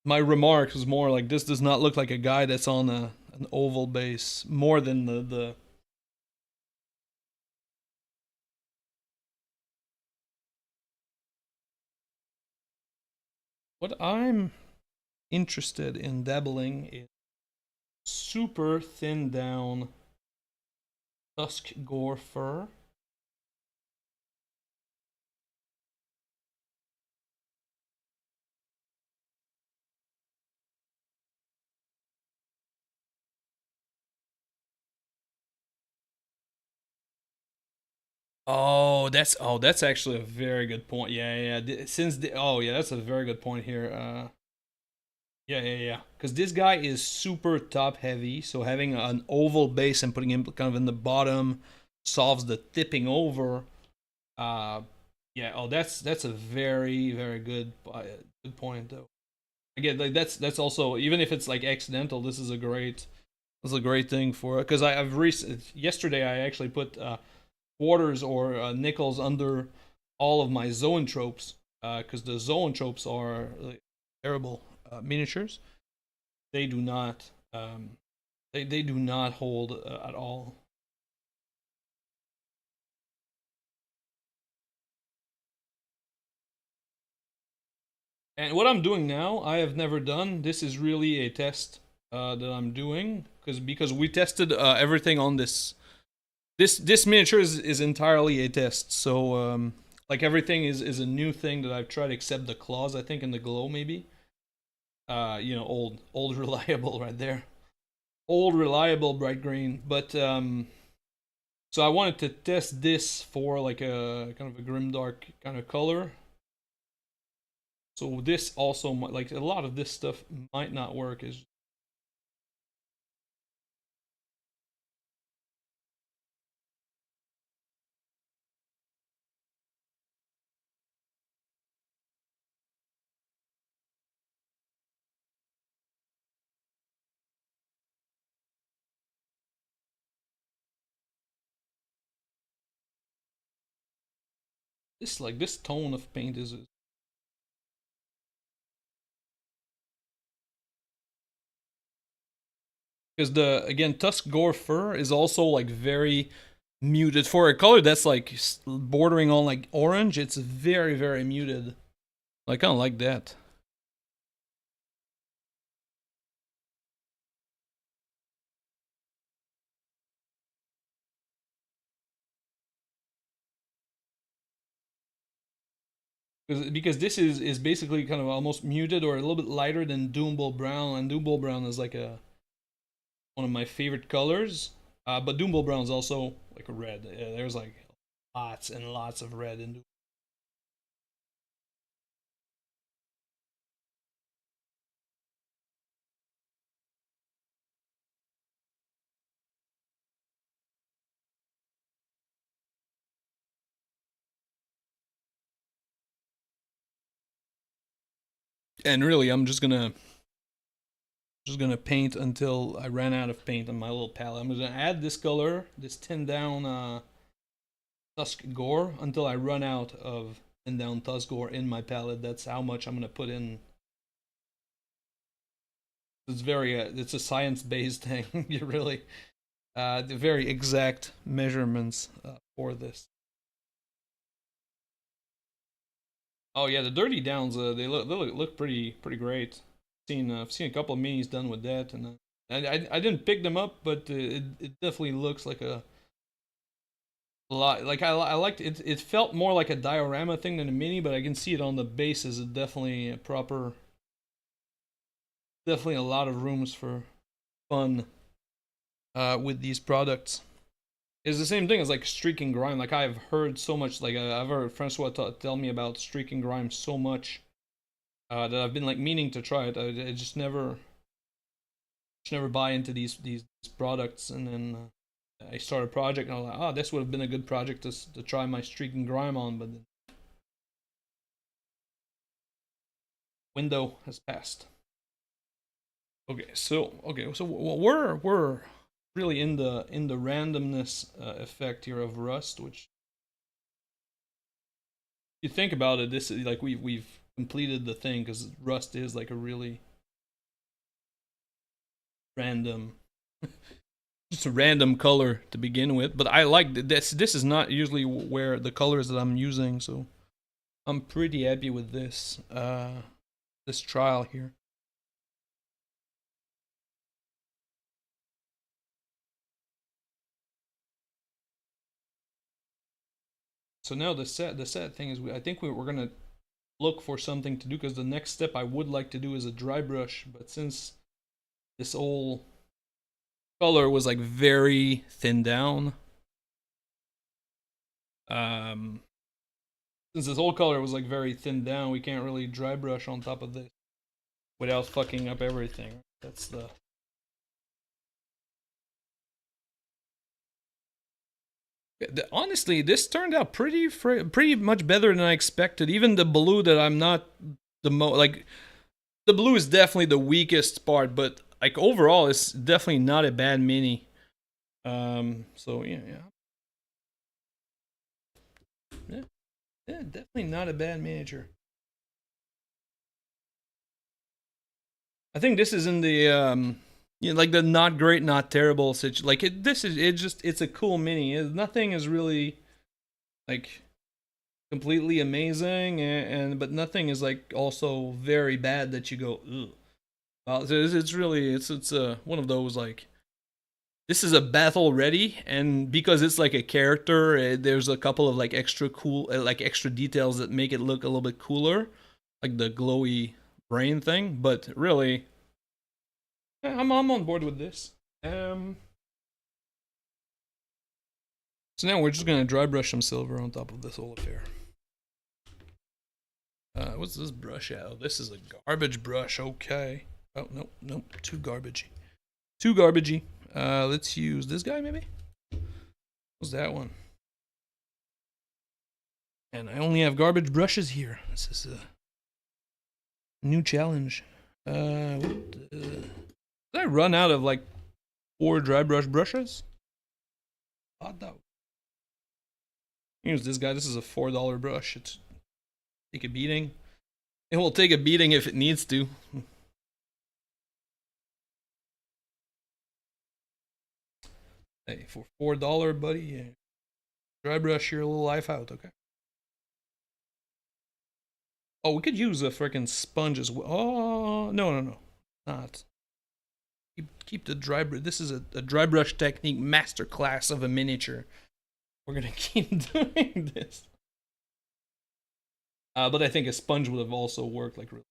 remark was more like this does not look like a guy that's on an oval base more than the what I'm interested in dabbling in super thin down tusk gore fur. That's actually a very good point. Yeah. That's a very good point here. Yeah. Because this guy is super top heavy, so having an oval base and putting him kind of in the bottom solves the tipping over. Uh, yeah. Oh, that's a very good point though. Again, like that's also even if it's like accidental, this is a great thing for it because yesterday I actually put quarters or nickels under all of my zoantropes because the zoantropes are terrible miniatures. They do not They do not hold at all. And what I'm doing now, I have never done. This is really a test that I'm doing because we tested everything on this. This miniature is entirely a test. So like everything is a new thing that I've tried except the claws. I think in the glow maybe. You know, old reliable right there. Old reliable bright green. But so I wanted to test this for like a kind of a grimdark kind of color. So this also like a lot of this stuff might not work. Is this like this tone of paint is because the again tusk gore fur is also like very muted for a color that's like bordering on like orange. It's very muted. I kind of like that. Because this is basically kind of almost muted or a little bit lighter than Doombull Brown, and Doombull Brown is like a one of my favorite colors. But Doombull Brown is also like a red. There's like lots and lots of red in. And really, I'm just gonna paint until I ran out of paint on my little palette. I'm gonna add this color, this 10 down Tusk Gore, until I run out of 10 down Tusk Gore in my palette. That's how much I'm gonna put in. It's very it's a science based thing. You really the very exact measurements for this. Oh yeah, the dirty downs they look pretty great. I've seen a couple of minis done with that, and I didn't pick them up, but it definitely looks like a lot. Like I liked it. It felt more like a diorama thing than a mini, but I can see it on the base is definitely a proper. Definitely a lot of rooms for fun with these products. It's the same thing as like Streak and Grime. Like I've heard so much. Like I've heard Francois tell me about Streak and Grime so much that I've been like meaning to try it. I just never buy into these products, and then I start a project, and I'm like, oh, this would have been a good project to try my Streak and Grime on, but the window has passed. Okay, so we're really in the randomness effect here of Rust, which you think about it, this is like we've completed the thing because Rust is like a really random, just a random color to begin with. But I like this. This is not usually where the colors that I'm using, so I'm pretty happy with this this trial here. So now the sad thing is I think we're gonna look for something to do because the next step I would like to do is a dry brush, but since this whole color was like very thin down, um, since this whole color was like very thin down, we can't really dry brush on top of this without fucking up everything. That's the honestly, this turned out pretty much better than I expected. Even the blue that I'm not the like the blue is definitely the weakest part, but like overall, it's definitely not a bad mini. So yeah, yeah, definitely not a bad miniature. I think this is in the Yeah, like the not great, not terrible situation. Like it's a cool mini. Nothing is really like completely amazing, and but nothing is like also very bad that you go, ugh. Well, it's really it's one of those like this is a battle ready, and because it's like a character, there's a couple of like extra cool like extra details that make it look a little bit cooler, like the glowy brain thing. But really, I'm on board with this. Um, so now we're just gonna dry brush some silver on top of this whole affair. What's this brush out? Oh, this is a garbage brush. Okay. Oh nope, too garbagey. Too garbagey. Let's use this guy maybe. What's that one? And I only have garbage brushes here. This is a new challenge. Did I run out of like 4 dry brush brushes? Odd though. Use this guy. This is a $4 brush. It's take a beating. It will take a beating if it needs to. Hey, for $4, buddy, yeah. Dry brush your little life out, okay? Oh, we could use a freaking sponge as well. Oh, no. Not. Keep the dry brush. This is a dry brush technique masterclass of a miniature. We're gonna keep doing this. But I think a sponge would have also worked like really.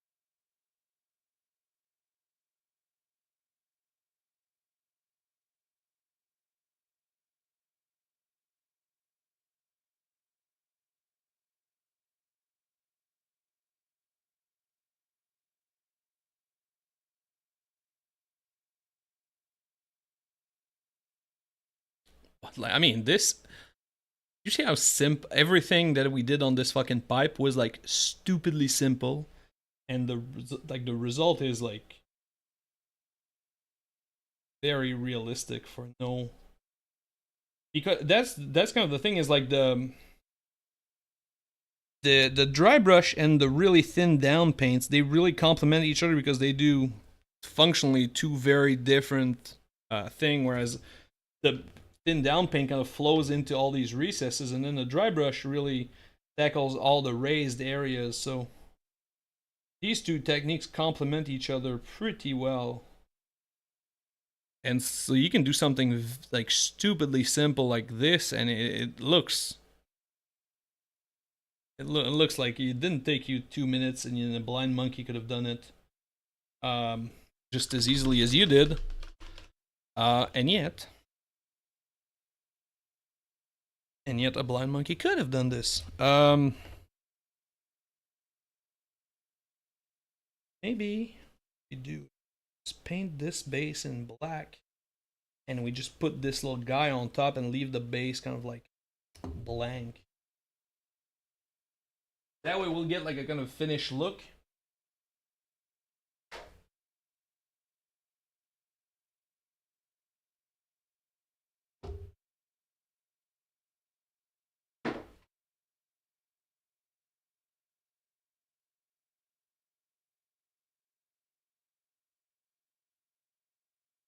I mean, this. You see how simple everything that we did on this fucking pipe was like stupidly simple, and the result is like very realistic for no. Because that's kind of the thing is like the dry brush and the really thin down paints, they really complement each other because they do functionally two very different thing. Whereas the thin down paint kind of flows into all these recesses, and then the dry brush really tackles all the raised areas. So these two techniques complement each other pretty well. And so you can do something like stupidly simple like this, and it looks looks like it didn't take you 2 minutes, and a blind monkey could have done it just as easily as you did. And yet a blind monkey could have done this. Maybe we do just paint this base in black, and we just put this little guy on top and leave the base kind of like blank. That way we'll get like a kind of finished look.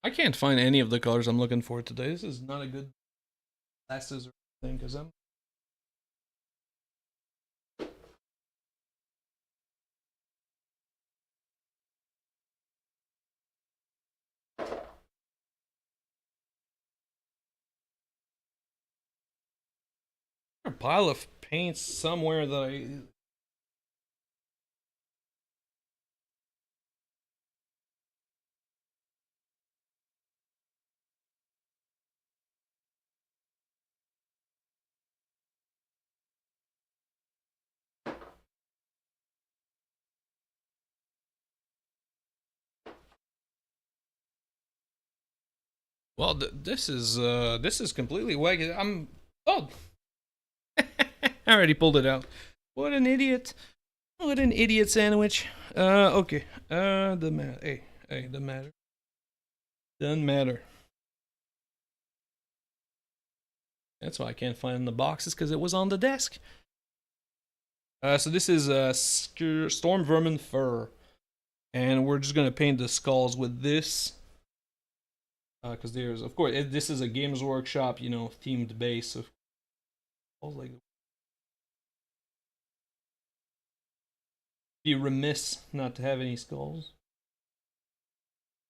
I can't find any of the colors I'm looking for today. This is not a good glasses or anything because I'm. A pile of paints somewhere that I. Well, this is completely wacky. I'm. Oh, I already pulled it out. What an idiot! What an idiot sandwich. Okay. The matter. Hey, the matter. Doesn't matter. That's why I can't find the boxes because it was on the desk. So this is Storm Vermin Fur, and we're just gonna paint the skulls with this. because there's, of course, this is a Games Workshop, you know, themed base. So I was like, be remiss not to have any skulls.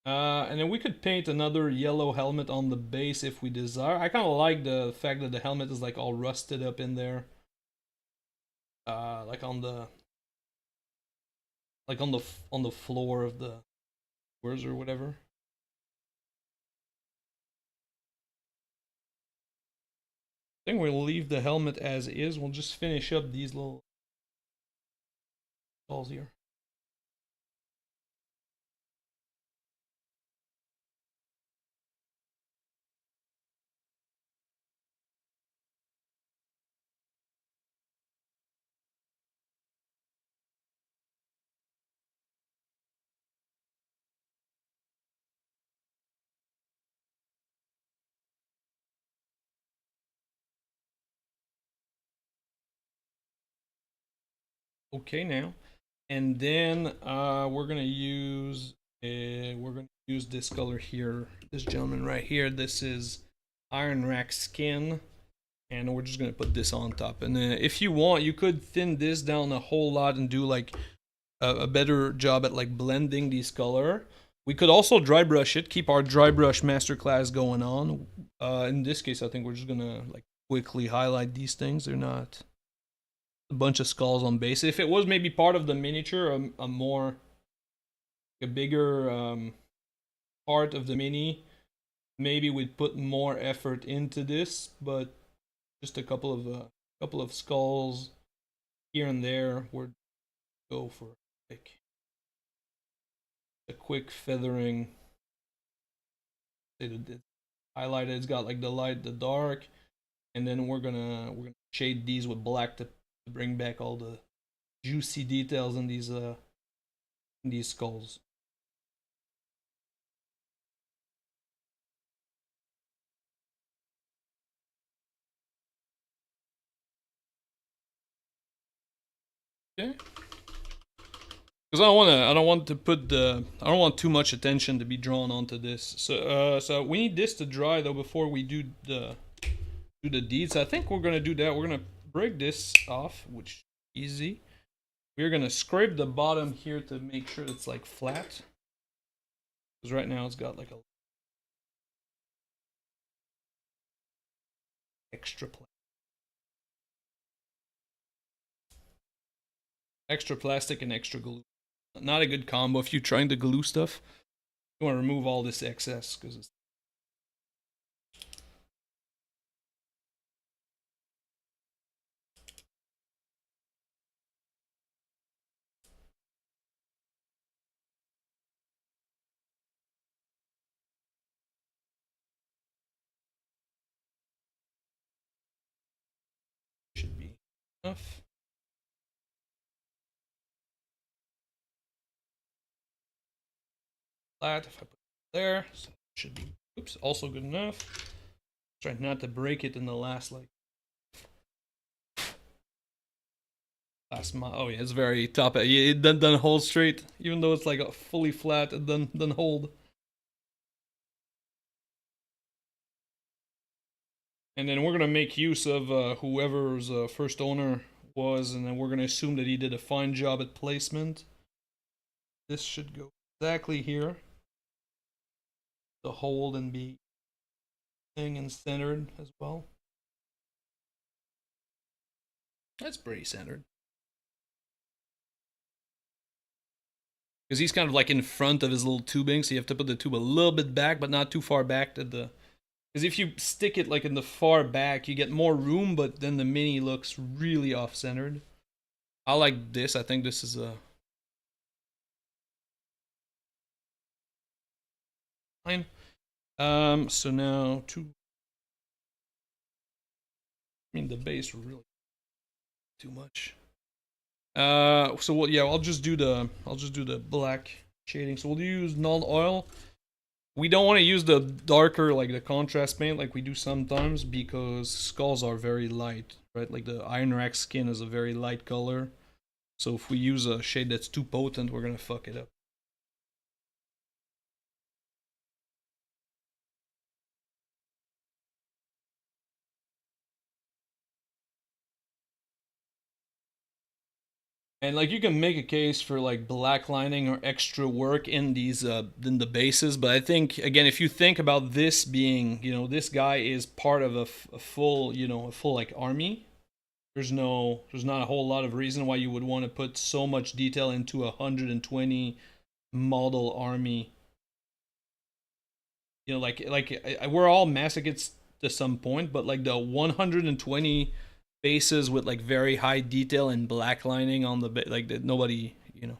And then we could paint another yellow helmet on the base if we desire. I kind of like the fact that the helmet is like all rusted up in there. Like on the on the floor of the doors or whatever. I think we'll leave the helmet as is. We'll just finish up these little balls here. Okay now, and then we're gonna use this color here. This gentleman right here. This is Iron Rack Skin, and we're just gonna put this on top. And then if you want, you could thin this down a whole lot and do like a better job at like blending these color. We could also dry brush it, keep our dry brush masterclass going on. In this case, I think we're just gonna like quickly highlight these things. They're not a bunch of skulls on base. If it was maybe part of the miniature, a bigger part of the mini, maybe we'd put more effort into this. But just a couple of skulls here and there would go for like a quick feathering. It's highlighted. It's got like the light, the dark, and then we're gonna shade these with black to bring back all the juicy details in these skulls. Okay. Because I don't want too much attention to be drawn onto this. So we need this to dry though before we do the deeds. I think we're gonna do that. We're gonna break this off, which is easy. We're gonna scrape the bottom here to make sure it's like flat. Because right now it's got like a extra plastic and extra glue. Not a good combo if you're trying to glue stuff. You want to remove all this excess because it's should be enough. Flat if I put it there, so it should be also good enough. Try not to break it in the last mile. Oh yeah, it's very top. It doesn't hold straight, even though it's like a fully flat. It doesn't hold. And then we're gonna make use of whoever's first owner was, and then we're gonna assume that he did a fine job at placement. This should go exactly here to hold and be thing and centered as well. That's pretty centered. Because he's kind of like in front of his little tubing, so you have to put the tube a little bit back, but not too far back to the... Because if you stick it like in the far back, you get more room, but then the mini looks really off-centered. I like this. I think this is a... fine. So now I mean, the base really too much. So yeah, I'll just do the black shading. So we'll use null oil. We don't want to use the darker, like the contrast paint like we do sometimes, because skulls are very light, right? Like the Iron Rack Skin is a very light color. So if we use a shade that's too potent, we're gonna fuck it up. And like you can make a case for like black lining or extra work in these in the bases, but I think again if you think about this being, you know, this guy is part of a full, you know, a full like army. There's not a whole lot of reason why you would want to put so much detail into a 120 model army. You know, we're all masochists to some point, but like the 120 bases with like very high detail and black lining on the like that nobody, you know,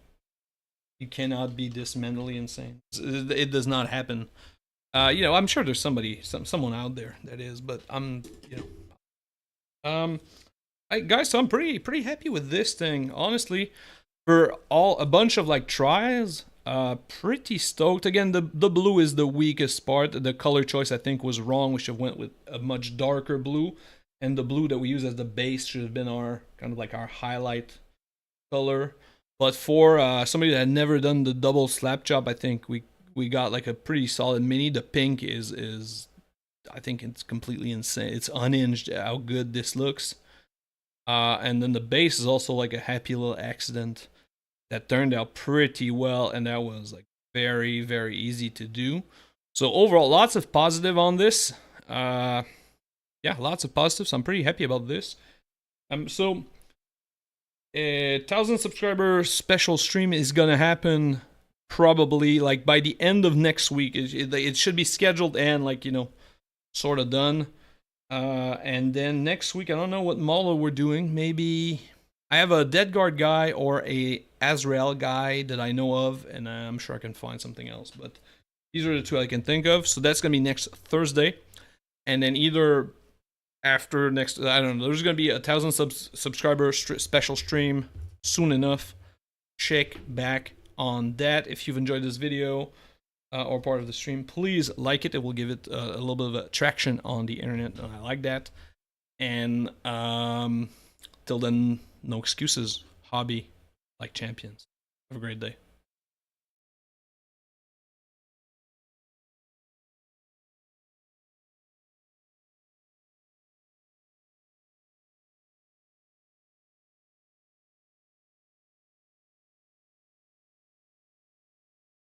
you cannot be this mentally insane. It does not happen. You know, I'm sure there's someone out there that is, but I'm, you know, guys, so I'm pretty happy with this thing, honestly. For all a bunch of like tries, pretty stoked. Again, the blue is the weakest part. The color choice I think was wrong. We should have went with a much darker blue, and the blue that we use as the base should have been our kind of like our highlight color. But for somebody that had never done the double slap job, I think we got like a pretty solid mini. The pink is I think it's completely insane. It's unhinged how good this looks. And then the base is also like a happy little accident that turned out pretty well, and that was like very easy to do. So overall, lots of positive on this. Yeah, lots of positives. I'm pretty happy about this. So 1,000 subscriber special stream is gonna happen probably like by the end of next week. It should be scheduled and like, you know, sort of done. And then next week, I don't know what model we're doing. Maybe I have a Dead Guard guy or a Azrael guy that I know of, and I'm sure I can find something else. But these are the two I can think of. So that's gonna be next Thursday, and then either after next, I don't know. There's gonna be a 1,000 subscriber special stream soon enough. Check back on that if you've enjoyed this video. Or part of the stream, please like it. It will give it a little bit of a traction on the internet, and I like that. And till then, no excuses. Hobby like champions. Have a great day.